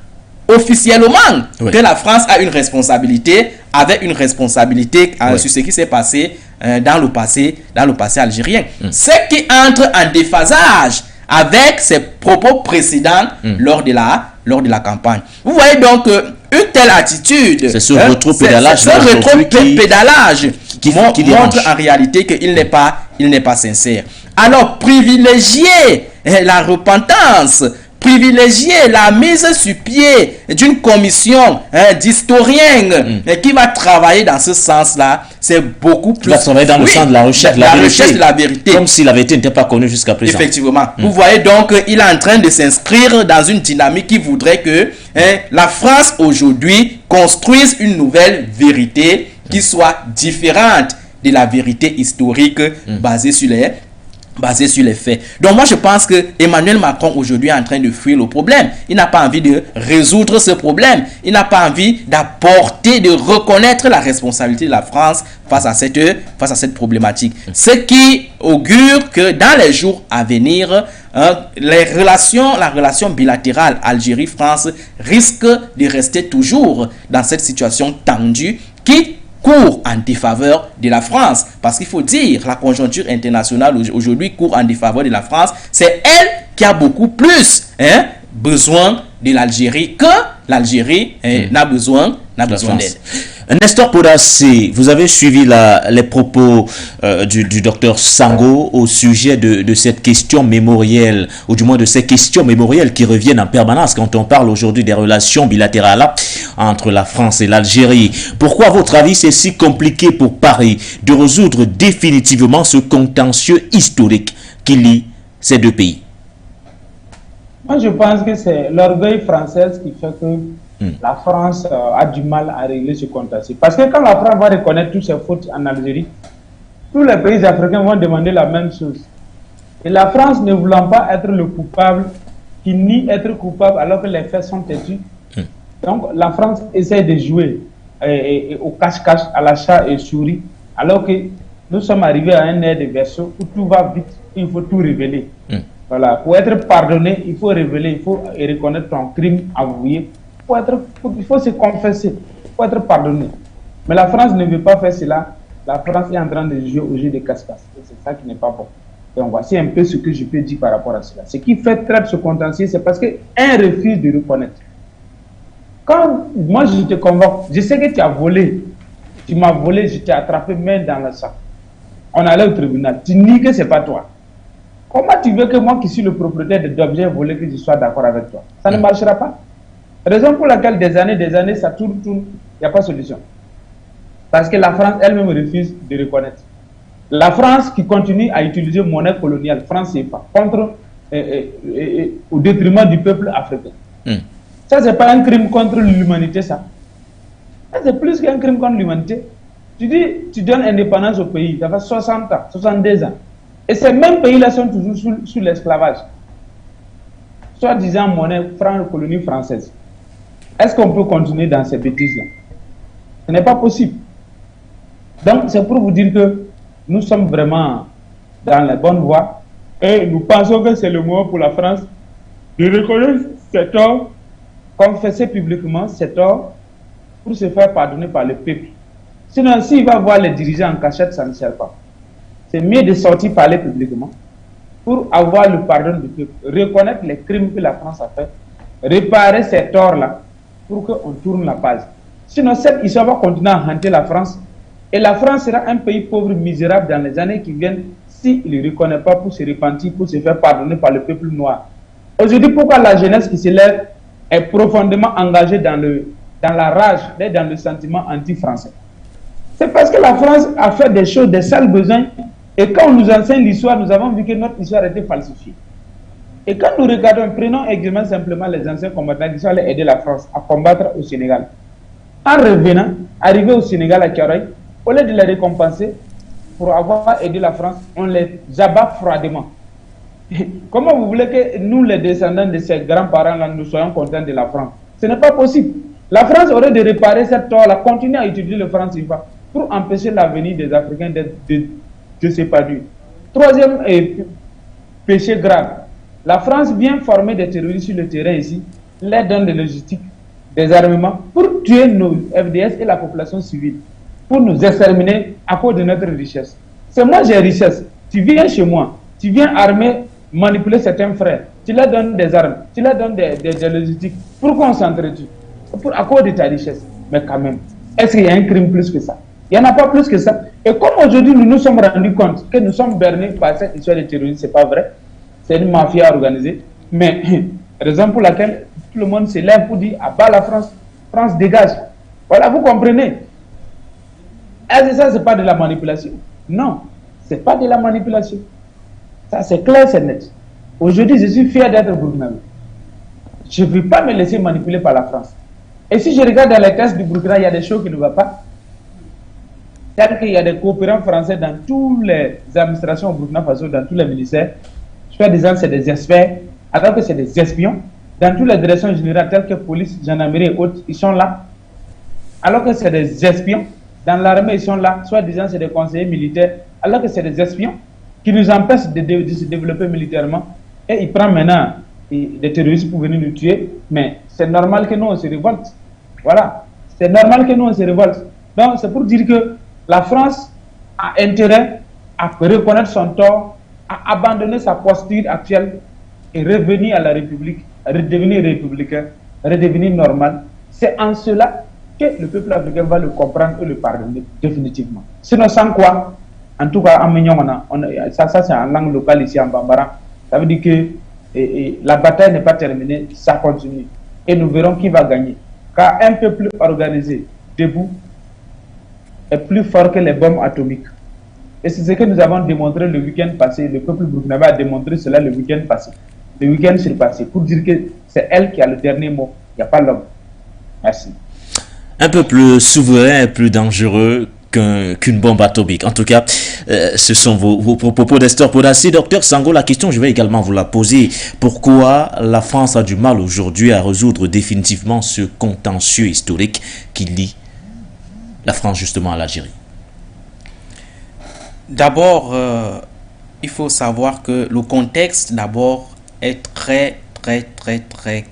officiellement que la France a une responsabilité, avait une responsabilité sur ce qui s'est passé dans le passé algérien. Ce qui entre en déphasage avec ses propos précédents lors de la campagne. Vous voyez donc une telle attitude, c'est ce rétro-pédalage, qui montre en réalité qu'il n'est pas sincère. Alors, privilégier la repentance, privilégier la mise sur pied d'une commission d'historiens qui va travailler dans ce sens-là, c'est beaucoup plus... Il va travailler dans le sens de la recherche de la vérité. Comme si la vérité n'était pas connue jusqu'à présent. Effectivement. Vous voyez donc, il est en train de s'inscrire dans une dynamique qui voudrait que la France aujourd'hui construise une nouvelle vérité qui soit différente de la vérité historique basée sur les faits. Donc moi je pense que Emmanuel Macron aujourd'hui est en train de fuir le problème. Il n'a pas envie de résoudre ce problème. Il n'a pas envie d'apporter, de reconnaître la responsabilité de la France face à cette problématique. Ce qui augure que dans les jours à venir, la relation bilatérale Algérie-France risque de rester toujours dans cette situation tendue qui court en défaveur de la France. Parce qu'il faut dire, la conjoncture internationale aujourd'hui court en défaveur de la France. C'est elle qui a beaucoup plus besoin de l'Algérie que l'Algérie n'a besoin d'elle. Nestor Podasé, vous avez suivi les propos du docteur Sango au sujet de cette question mémorielle, ou du moins de ces questions mémorielles qui reviennent en permanence quand on parle aujourd'hui des relations bilatérales entre la France et l'Algérie. Pourquoi, à votre avis, c'est si compliqué pour Paris de résoudre définitivement ce contentieux historique qui lie ces deux pays? Moi, je pense que c'est l'orgueil français qui fait que la France a du mal à régler ce contentieux. Parce que quand la France va reconnaître toutes ses fautes en Algérie, tous les pays africains vont demander la même chose. Et la France, ne voulant pas être le coupable, qui nie être coupable alors que les faits sont têtus. Donc la France essaie de jouer au cache-cache, à la chat et souris, alors que nous sommes arrivés à un air de vaisseau où tout va vite, il faut tout révéler. Voilà. Pour être pardonné, il faut révéler, il faut reconnaître ton crime avoué. Il faut se confesser, il faut être pardonné. Mais la France ne veut pas faire cela. La France est en train de jouer au jeu de casse-casse. C'est ça qui n'est pas bon. Donc voici un peu ce que je peux dire par rapport à cela. Ce qui fait traite ce contentieux, c'est parce qu'un refuse de reconnaître. Quand moi je te convoque, je sais que tu as volé. Tu m'as volé, je t'ai attrapé main dans le sac. On allait au tribunal. Tu nies que ce n'est pas toi. Comment tu veux que moi qui suis le propriétaire d'objets volés, que je sois d'accord avec toi? Ça ne marchera pas. Raison pour laquelle des années, ça tourne, il n'y a pas de solution. Parce que la France elle-même refuse de reconnaître. La France qui continue à utiliser monnaie coloniale, franc CFA, au détriment du peuple africain. Ça, ce n'est pas un crime contre l'humanité, ça. Ça, c'est plus qu'un crime contre l'humanité. Tu dis, tu donnes indépendance au pays, ça fait 60 ans, 62 ans. Et ces mêmes pays-là sont toujours sous l'esclavage. Soit disant monnaie colonie française. Est-ce qu'on peut continuer dans ces bêtises-là? Ce n'est pas possible. Donc, c'est pour vous dire que nous sommes vraiment dans la bonne voie et nous pensons que c'est le moment pour la France de reconnaître ses torts, confesser publiquement ses torts pour se faire pardonner par le peuple. Sinon, s'il va voir les dirigeants en cachette, ça ne sert pas. C'est mieux de sortir parler publiquement pour avoir le pardon du peuple, reconnaître les crimes que la France a fait, réparer ces torts-là pour qu'on tourne la page. Sinon, cette histoire va continuer à hanter la France et la France sera un pays pauvre, misérable dans les années qui viennent s'il ne reconnaît pas pour se repentir, pour se faire pardonner par le peuple noir. Aujourd'hui, pourquoi la jeunesse qui se lève est profondément engagée dans la rage, dans le sentiment anti-français? C'est parce que la France a fait des choses, des sales besoins. Et quand on nous enseigne l'histoire, nous avons vu que notre histoire était falsifiée. Et quand nous regardons, prenons exactement simplement les anciens combattants qui sont allés aider la France à combattre au Sénégal. En revenant, arrivés au Sénégal à Thiaroye, au lieu de les récompenser pour avoir aidé la France, on les abat froidement. Comment vous voulez que nous, les descendants de ces grands-parents-là, nous soyons contents de la France? Ce n'est pas possible. La France aurait de réparer cette tort-là, continuer à utiliser le franc CFA pour empêcher l'avenir des Africains de s'épanouir. Troisième péché grave. La France vient former des terroristes sur le terrain ici, les donne de logistique, des armements, pour tuer nos FDS et la population civile, pour nous exterminer à cause de notre richesse. C'est moi j'ai richesse. Tu viens chez moi, tu viens armer, manipuler certains frères, tu leur donnes des armes, tu leur donnes des logistiques. Pourquoi on s'entretue? à cause de ta richesse. Mais quand même, est-ce qu'il y a un crime plus que ça? Il n'y en a pas plus que ça. Et comme aujourd'hui, nous nous sommes rendus compte que nous sommes bernés par cette histoire de terrorisme, ce n'est pas vrai. C'est une mafia organisée. Mais, raison pour laquelle tout le monde se lève pour dire, ah bah la France, France dégage. Voilà, vous comprenez. Est-ce que ça, ce n'est pas de la manipulation? Non, ce n'est pas de la manipulation. Ça, c'est clair, c'est net. Aujourd'hui, je suis fier d'être burkinabé. Je ne veux pas me laisser manipuler par la France. Et si je regarde dans les tests du Burkina, il y a des choses qui ne vont pas. C'est-à-dire qu'il y a des coopérants français dans toutes les administrations au Burkina Faso, dans tous les ministères. Soit disant c'est des experts, alors que c'est des espions. Dans toutes les directions générales, telles que police, gendarmerie et autres, ils sont là. Alors que c'est des espions. Dans l'armée, ils sont là. Soit disant c'est des conseillers militaires, alors que c'est des espions qui nous empêchent de se développer militairement. Et ils prennent maintenant des terroristes pour venir nous tuer. Mais c'est normal que nous, on se révolte. Voilà. C'est normal que nous, on se révolte. Donc, c'est pour dire que la France a intérêt à reconnaître son tort, à abandonner sa posture actuelle et revenir à la République, à redevenir républicain, redevenir normal. C'est en cela que le peuple africain va le comprendre et le pardonner définitivement. Sinon, sans quoi, en tout cas, en Mignon, ça c'est en langue locale ici en Bambara, ça veut dire que la bataille n'est pas terminée, ça continue. Et nous verrons qui va gagner. Car un peuple organisé, debout, est plus fort que les bombes atomiques. Et c'est ce que nous avons démontré le week-end passé. Le peuple burkinabé a démontré cela le week-end passé. Le week-end surpassé. Pour dire que c'est elle qui a le dernier mot. Il n'y a pas l'homme. Merci. Un peu plus souverain, plus dangereux qu'une bombe atomique. En tout cas, ce sont vos propos d'Esther Podassi. Docteur Sango, la question, je vais également vous la poser. Pourquoi la France a du mal aujourd'hui à résoudre définitivement ce contentieux historique qui lie la France justement à l'Algérie? D'abord, il faut savoir que le contexte d'abord est très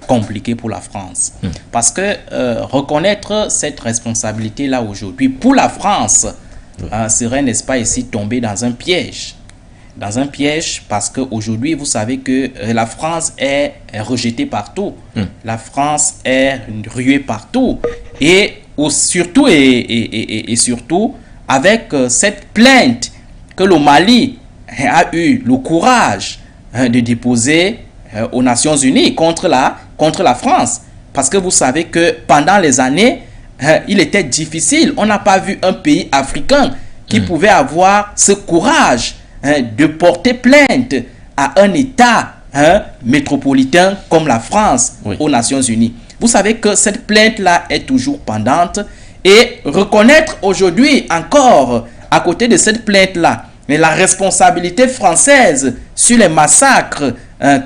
compliqué pour la France. Parce que reconnaître cette responsabilité-là aujourd'hui, pour la France, serait, n'est-ce pas, ici tomber dans un piège. Dans un piège parce qu'aujourd'hui, vous savez que la France est rejetée partout. La France est ruée partout. Et surtout, surtout, avec cette plainte que le Mali a eu le courage de déposer aux Nations Unies contre la France. Parce que vous savez que pendant les années, il était difficile. On n'a pas vu un pays africain qui pouvait avoir ce courage de porter plainte à un État métropolitain comme la France aux Nations Unies. Vous savez que cette plainte-là est toujours pendante. Et reconnaître aujourd'hui encore, à côté de cette plainte-là, la responsabilité française sur les massacres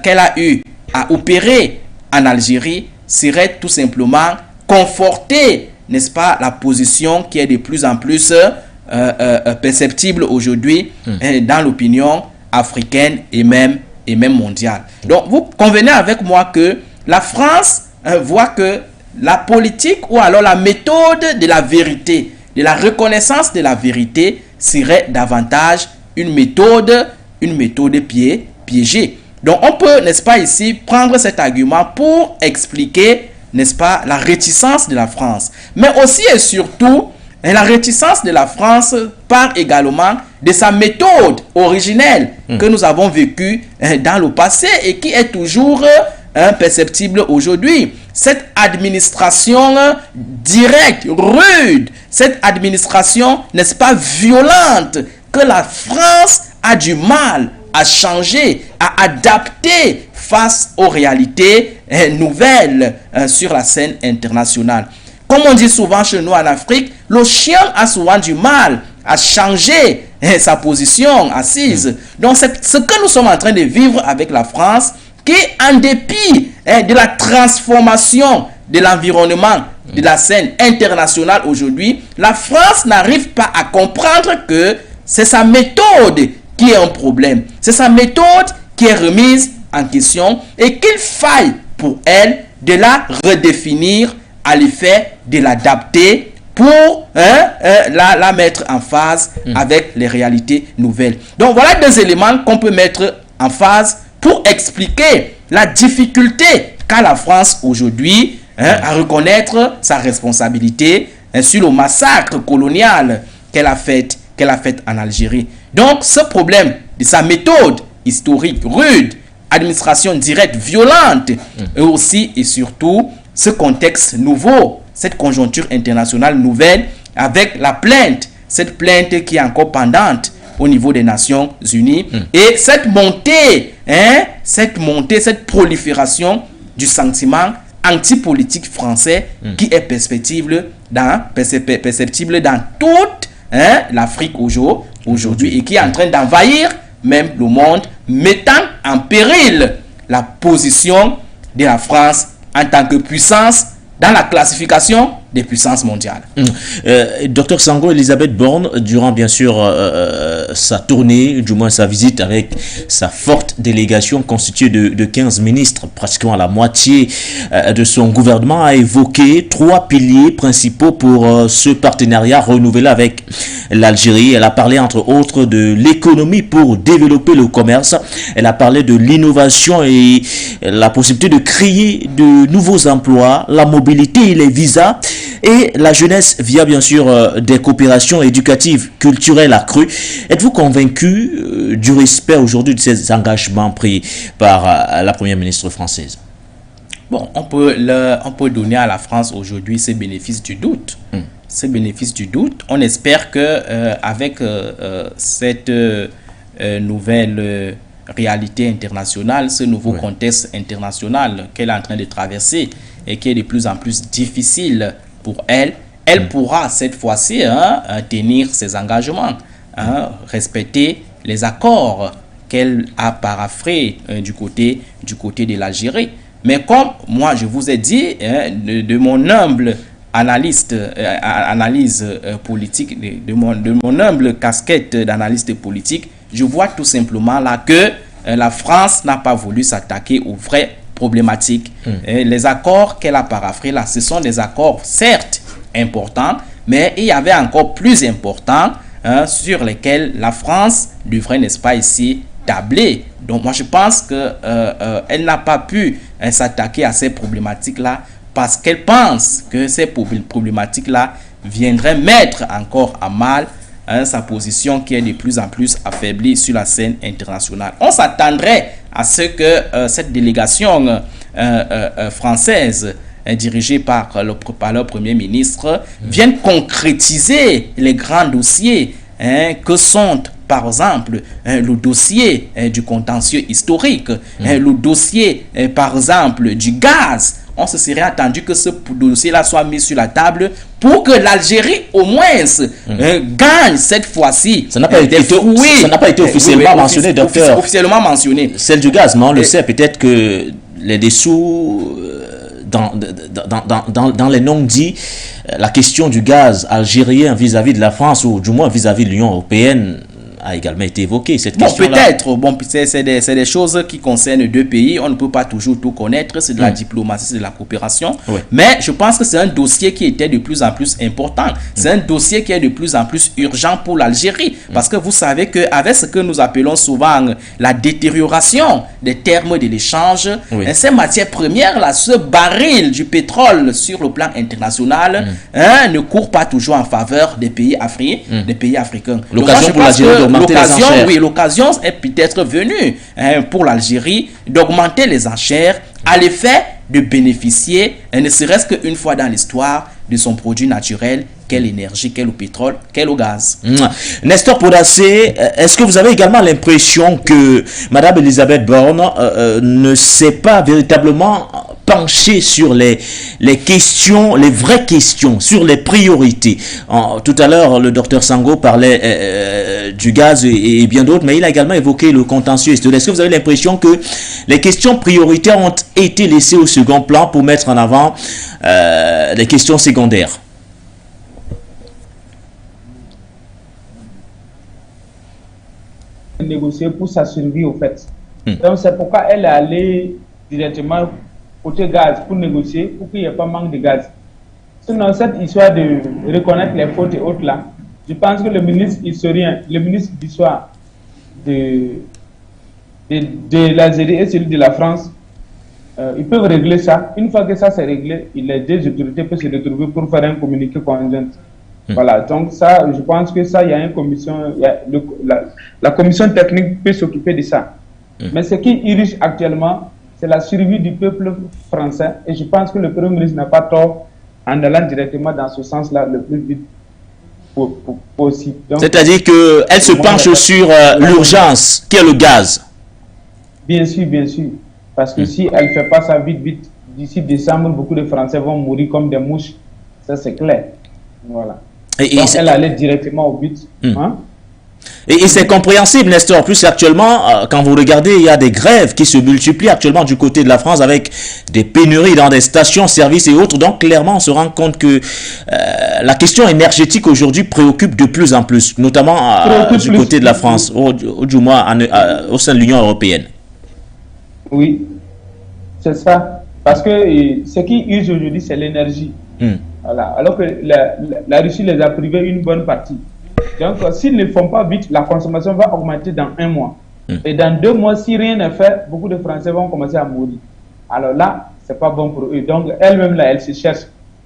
qu'elle a eu à opérer en Algérie serait tout simplement conforter, n'est-ce pas, la position qui est de plus en plus perceptible aujourd'hui dans l'opinion africaine et même mondiale. Donc, vous convenez avec moi que la France voit que la politique ou alors la méthode de la vérité, de la reconnaissance de la vérité serait davantage une méthode piégée. Donc on peut, n'est-ce pas, ici prendre cet argument pour expliquer, n'est-ce pas, la réticence de la France. Mais aussi et surtout, la réticence de la France part également de sa méthode originelle que nous avons vécue dans le passé et qui est toujours perceptible aujourd'hui. Cette administration directe, rude, cette administration, n'est-ce pas, violente, que la France a du mal à changer, à adapter face aux réalités nouvelles sur la scène internationale. Comme on dit souvent chez nous en Afrique, le chien a souvent du mal à changer sa position assise. Donc c'est ce que nous sommes en train de vivre avec la France, qui, en dépit de la transformation de l'environnement de la scène internationale aujourd'hui, la France n'arrive pas à comprendre que c'est sa méthode qui est un problème. C'est sa méthode qui est remise en question et qu'il faille pour elle de la redéfinir à l'effet de l'adapter pour la mettre en phase avec les réalités nouvelles. Donc voilà deux éléments qu'on peut mettre en phase pour expliquer la difficulté qu'a la France aujourd'hui à reconnaître sa responsabilité sur le massacre colonial qu'elle a fait en Algérie. Donc, ce problème de sa méthode historique rude, administration directe violente, et aussi et surtout ce contexte nouveau, cette conjoncture internationale nouvelle avec la plainte, cette plainte qui est encore pendante au niveau des Nations Unies, et cette montée, cette prolifération du sentiment antipolitique français qui est perceptible dans toute l'Afrique aujourd'hui et qui est en train d'envahir même le monde, mettant en péril la position de la France en tant que puissance dans la classification des puissances mondiales. Docteur Sango, Elisabeth Borne, durant bien sûr sa tournée, du moins sa visite avec sa forte délégation constituée de 15 ministres, pratiquement la moitié de son gouvernement, a évoqué 3 piliers principaux pour ce partenariat renouvelé avec l'Algérie. Elle a parlé entre autres de l'économie pour développer le commerce. Elle a parlé de l'innovation et la possibilité de créer de nouveaux emplois, la mobilité et les visas, et la jeunesse via bien sûr des coopérations éducatives, culturelles accrues. Êtes-vous convaincu du respect aujourd'hui de ces engagements pris par la première ministre française? Bon, on peut donner à la France aujourd'hui ces bénéfices du doute. Ces bénéfices du doute. On espère que avec cette nouvelle réalité internationale, ce nouveau contexte international qu'elle est en train de traverser et qui est de plus en plus difficile pour elle, elle pourra cette fois-ci tenir ses engagements, respecter les accords qu'elle a paraphés du côté de l'Algérie. Mais comme moi je vous ai dit, de mon humble analyse politique, de mon humble casquette d'analyste politique, je vois tout simplement là que la France n'a pas voulu s'attaquer aux vraies problématiques. Les accords qu'elle a paraphés là, ce sont des accords certes importants, mais il y avait encore plus importants sur lesquels la France devrait, n'est-ce pas, ici tabler. Donc moi je pense que elle n'a pas pu s'attaquer à ces problématiques là parce qu'elle pense que ces problématiques là viendraient mettre encore à mal sa position qui est de plus en plus affaiblie sur la scène internationale. On s'attendrait à ce que cette délégation française dirigée par leur Premier ministre vienne concrétiser les grands dossiers que sont par exemple le dossier du contentieux historique, le dossier par exemple du gaz. On se serait attendu que ce dossier-là soit mis sur la table pour que l'Algérie, au moins, gagne cette fois-ci. Ça n'a pas été officiellement mentionné, docteur. Officiellement mentionné. Celle du gaz, mais on le sait, peut-être que les dessous, dans les non-dits, la question du gaz algérien vis-à-vis de la France, ou du moins vis-à-vis de l'Union européenne, a également été évoqué, cette question-là. Peut-être, c'est des choses qui concernent deux pays, on ne peut pas toujours tout connaître, c'est de la diplomatie, c'est de la coopération, mais je pense que c'est un dossier qui était de plus en plus important, c'est un dossier qui est de plus en plus urgent pour l'Algérie, parce que vous savez qu'avec ce que nous appelons souvent la détérioration des termes de l'échange, ces matières premières-là, ce baril du pétrole sur le plan international ne court pas toujours en faveur des pays africains. L'occasion pour l'Algérie l'occasion est peut-être venue pour l'Algérie d'augmenter les enchères à l'effet de bénéficier, ne serait-ce qu'une fois dans l'histoire, de son produit naturel, qu'est l'énergie, qu'est le pétrole, qu'est le gaz. Nestor Podassé, est-ce que vous avez également l'impression que Madame Elisabeth Borne ne s'est pas véritablement penchée sur les questions, les vraies questions, sur les priorités? Tout à l'heure, le docteur Sango parlait du gaz et bien d'autres, mais il a également évoqué le contentieux historique. Est-ce que vous avez l'impression que les questions prioritaires ont été laissées au second plan pour mettre en avant les questions secondaires? Négocier pour sa survie au fait. Donc c'est pourquoi elle est allée directement côté gaz pour négocier pour qu'il n'y ait pas manque de gaz. Sinon cette histoire de reconnaître les fautes et autres là, je pense que le ministre historien, le ministre d'histoire de l'Algérie et celui de la France ils peuvent régler ça. Une fois que ça c'est réglé, les deux autorités peuvent se retrouver pour faire un communiqué conjoint. Voilà, donc ça, je pense que ça, il y a une commission, la commission technique peut s'occuper de ça. Mais ce qui irrite actuellement, c'est la survie du peuple français. Et je pense que le Premier ministre n'a pas tort en allant directement dans ce sens-là le plus vite possible. C'est-à-dire qu'elle se penche sur l'urgence, qui est le gaz. Bien sûr, bien sûr. Parce que si elle ne fait pas ça vite, d'ici décembre, beaucoup de Français vont mourir comme des mouches. Ça, c'est clair. Voilà. Donc, elle allait directement au but. Et c'est compréhensible, Nestor. Plus actuellement, quand vous regardez, il y a des grèves qui se multiplient actuellement du côté de la France avec des pénuries dans des stations, services et autres. Donc, clairement, on se rend compte que la question énergétique aujourd'hui préoccupe de plus en plus, notamment du côté de la France, du moins au sein de l'Union européenne. Oui, c'est ça. Parce que ce qui use aujourd'hui, c'est l'énergie. Voilà. Alors que la Russie les a privés une bonne partie. Donc, s'ils ne font pas vite, la consommation va augmenter dans 1 mois. Et dans 2 mois, si rien n'est fait, beaucoup de Français vont commencer à mourir. Alors là, c'est pas bon pour eux. Donc, elle-même, là, elle se cherche.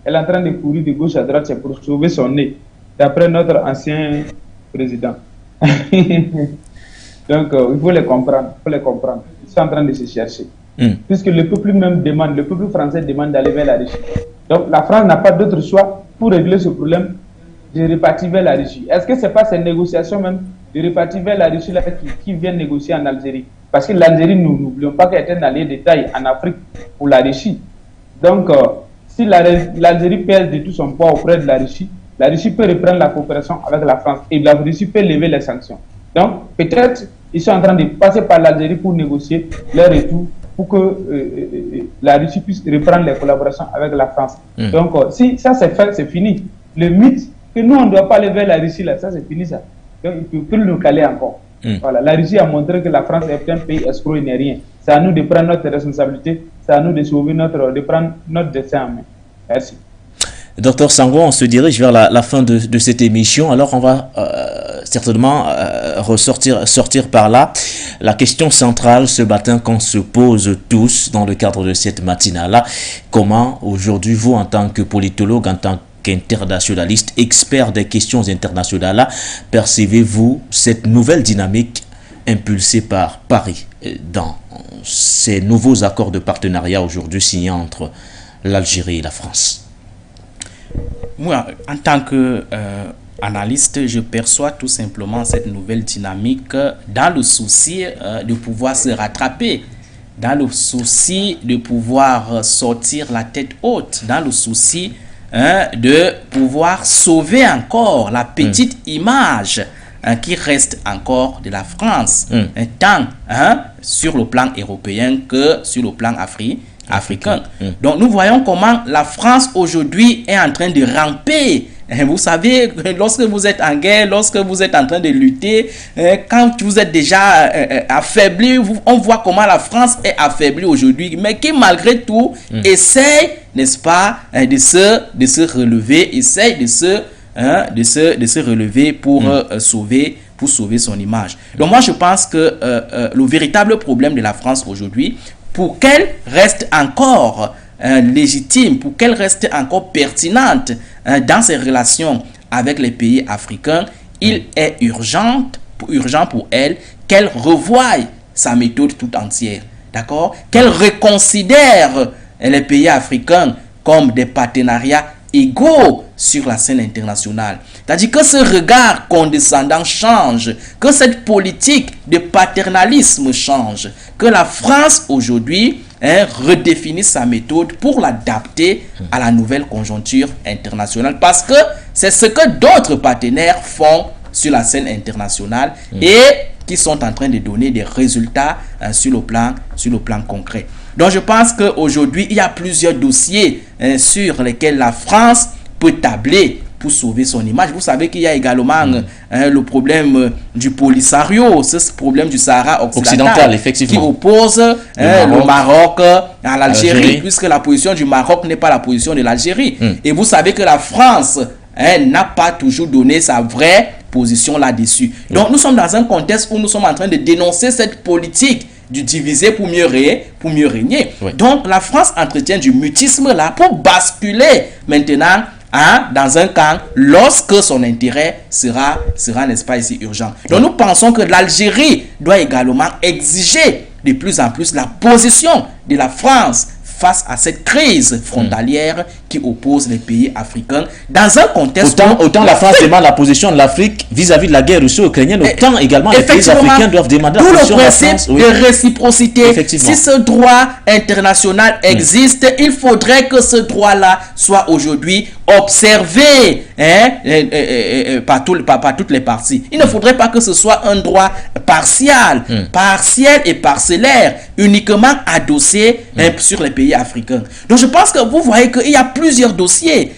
Elle est en train de courir de gauche à droite, c'est pour sauver son nez. D'après notre ancien président. Donc, il faut les comprendre. Ils sont en train de se chercher. Puisque le peuple même demande, le peuple français demande d'aller vers la Russie. Donc, la France n'a pas d'autre choix pour régler ce problème de repartir vers la Russie. Est-ce que ce n'est pas ces négociations même de repartir vers la Russie là, qui viennent négocier en Algérie? Parce que l'Algérie, nous n'oublions pas qu'elle est un allié de taille en Afrique pour la Russie. Donc, si l'Algérie pèse de tout son poids auprès de la Russie peut reprendre la coopération avec la France et la Russie peut lever les sanctions. Donc, peut-être ils sont en train de passer par l'Algérie pour négocier leur retour pour que la Russie puisse reprendre les collaborations avec la France. Donc, si ça c'est fait, c'est fini. Le mythe que nous, on ne doit pas aller vers la Russie, là, ça c'est fini ça. Donc, il ne peut plus nous caler encore. Voilà, la Russie a montré que la France est un pays escroc et n'est rien. C'est à nous de prendre notre responsabilité, c'est à nous de sauver de prendre notre destin en main. Merci. Docteur Sango, on se dirige vers la fin de cette émission. Alors, on va certainement sortir par là. La question centrale ce matin qu'on se pose tous dans le cadre de cette matinale-là, comment aujourd'hui, vous, en tant que politologue, en tant qu'internationaliste, expert des questions internationales, percevez-vous cette nouvelle dynamique impulsée par Paris dans ces nouveaux accords de partenariat aujourd'hui signés entre l'Algérie et la France? Moi, en tant qu'analyste, je perçois tout simplement cette nouvelle dynamique dans le souci de pouvoir se rattraper, dans le souci de pouvoir sortir la tête haute, dans le souci de pouvoir sauver encore la petite image qui reste encore de la France, tant sur le plan européen que sur le plan africain. Donc nous voyons comment la France aujourd'hui est en train de ramper. Vous savez, lorsque vous êtes en guerre, lorsque vous êtes en train de lutter, quand vous êtes déjà affaibli, on voit comment la France est affaiblie aujourd'hui, mais qui malgré tout essaye, n'est-ce pas, de se relever, essaye de se relever pour sauver son image. Donc moi je pense que le véritable problème de la France aujourd'hui, pour qu'elle reste encore légitime, pour qu'elle reste encore pertinente dans ses relations avec les pays africains, il est urgent pour elle qu'elle revoie sa méthode tout entière. D'accord? Qu'elle reconsidère les pays africains comme des partenariats égaux sur la scène internationale. C'est-à-dire que ce regard condescendant change, que cette politique de paternalisme change, que la France aujourd'hui redéfinisse sa méthode pour l'adapter à la nouvelle conjoncture internationale. Parce que c'est ce que d'autres partenaires font sur la scène internationale et qui sont en train de donner des résultats sur le plan concret. Donc je pense qu'aujourd'hui, il y a plusieurs dossiers sur lesquels la France peut tabler pour sauver son image. Vous savez qu'il y a également le problème du Polisario, ce problème du Sahara occidental qui oppose le Maroc à l'Algérie, puisque la position du Maroc n'est pas la position de l'Algérie. Et vous savez que la France n'a pas toujours donné sa vraie position là-dessus. Donc nous sommes dans un contexte où nous sommes en train de dénoncer cette politique du diviser pour mieux régner. Oui. Donc la France entretient du mutisme là pour basculer maintenant dans un camp lorsque son intérêt sera n'est-ce pas ici urgent. Donc nous pensons que l'Algérie doit également exiger de plus en plus la position de la France face à cette crise frontalière qui oppose les pays africains dans un contexte autant la France demande la position de l'Afrique vis-à-vis de la guerre russo-ukrainienne, autant également les pays africains doivent demander la position de la France. D'où le principe de réciprocité. Si ce droit international existe, il faudrait que ce droit-là soit aujourd'hui observé par toutes les parties. Il ne faudrait pas que ce soit un droit partiel et parcellaire, uniquement adossé sur les pays africains. Donc je pense que vous voyez qu'il y a plusieurs dossiers.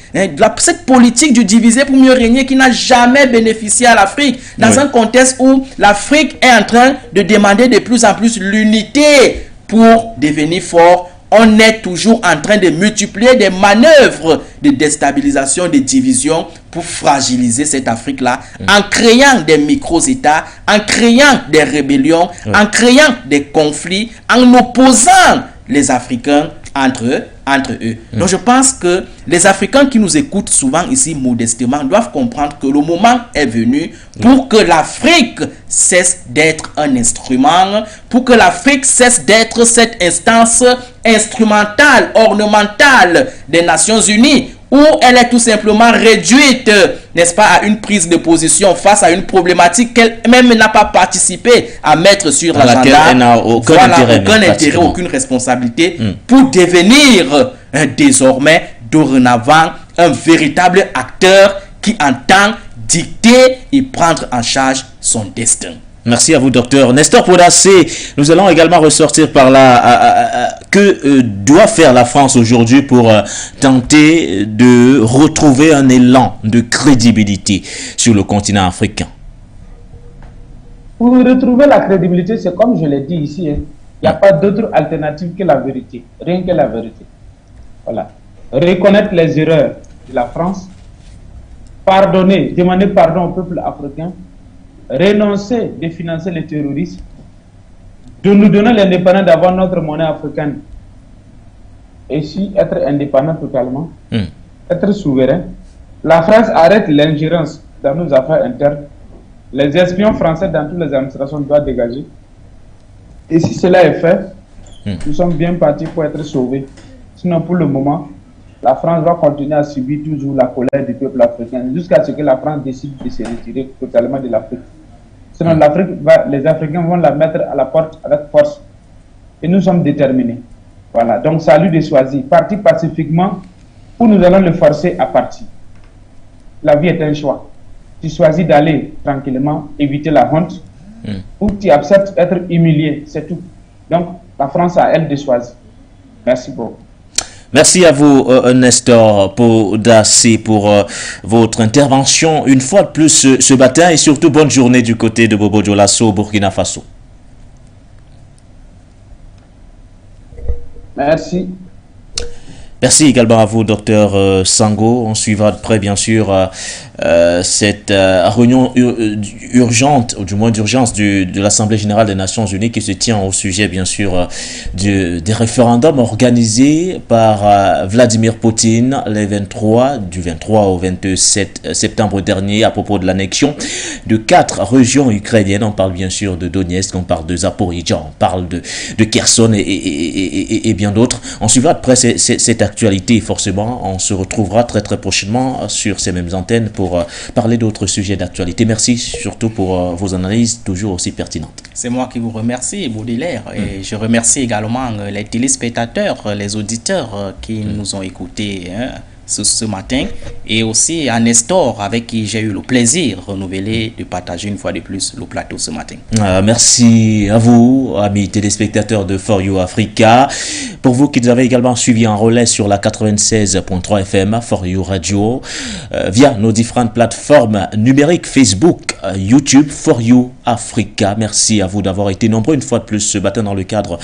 Cette politique du diviser pour mieux régner qui n'a jamais bénéficié à l'Afrique, dans un contexte où l'Afrique est en train de demander de plus en plus l'unité pour devenir fort. On est toujours en train de multiplier des manœuvres de déstabilisation, de division pour fragiliser cette Afrique-là, en créant des micro-États, en créant des rébellions, en créant des conflits, en opposant les Africains entre eux. Donc je pense que les Africains qui nous écoutent souvent ici modestement doivent comprendre que le moment est venu pour que l'Afrique cesse d'être un instrument, pour que l'Afrique cesse d'être cette instance instrumentale, ornementale des Nations Unies, où elle est tout simplement réduite, n'est-ce pas, à une prise de position face à une problématique qu'elle même n'a pas participé à mettre sur l'agenda. Elle n'a aucun intérêt, aucune responsabilité pour devenir désormais, dorénavant, un véritable acteur qui entend dicter et prendre en charge son destin. Merci à vous, docteur Nestor Podassé. Nous allons également ressortir par là que doit faire la France aujourd'hui pour tenter de retrouver un élan de crédibilité sur le continent africain. Pour retrouver la crédibilité, c'est comme je l'ai dit ici, il n'y a pas d'autre alternative que la vérité, rien que la vérité. Voilà. Reconnaître les erreurs de la France, pardonner, demander pardon au peuple africain, renoncer de financer les terroristes, de nous donner l'indépendance d'avoir notre monnaie africaine, et si être indépendant totalement, être souverain. La France arrête l'ingérence dans nos affaires internes. Les espions français dans toutes les administrations doivent dégager. Et si cela est fait, nous sommes bien partis pour être sauvés. Sinon, pour le moment, la France va continuer à subir toujours la colère du peuple africain jusqu'à ce que la France décide de se retirer totalement de l'Afrique. Sinon, les Africains vont la mettre à la porte avec force. Et nous sommes déterminés. Voilà. Donc, c'est à lui de choisir. Partir pacifiquement ou nous allons le forcer à partir. La vie est un choix. Tu choisis d'aller tranquillement, éviter la honte, ou tu acceptes d'être humilié. C'est tout. Donc, la France a elle de choisir. Merci beaucoup. Merci à vous, Nestor Podassé, pour votre intervention une fois de plus ce matin, et surtout bonne journée du côté de Bobo Dioulasso, Burkina Faso. Merci. Merci également à vous, docteur Sango. On suivra de près, bien sûr, cette réunion urgente, ou du moins d'urgence de l'Assemblée générale des Nations Unies qui se tient au sujet, bien sûr, des référendums organisés par Vladimir Poutine du 23 au 27 septembre dernier à propos de l'annexion de 4 régions ukrainiennes. On parle bien sûr de Donetsk, on parle de Zaporizhzhia, on parle de Kherson et bien d'autres. On suivra de près cette actualité, forcément. On se retrouvera très prochainement sur ces mêmes antennes pour parler d'autres sujets d'actualité. Merci surtout pour vos analyses toujours aussi pertinentes. C'est moi qui vous remercie, Baudelaire, et je remercie également les téléspectateurs, les auditeurs qui nous ont écoutés ce matin, et aussi à Nestor avec qui j'ai eu le plaisir renouvelé de partager une fois de plus le plateau ce matin. Merci à vous, amis téléspectateurs de For You Africa. Pour vous qui nous avez également suivi en relais sur la 96.3 FM, For You Radio, via nos différentes plateformes numériques, Facebook, YouTube, For You Africa. Merci à vous d'avoir été nombreux une fois de plus ce matin dans le cadre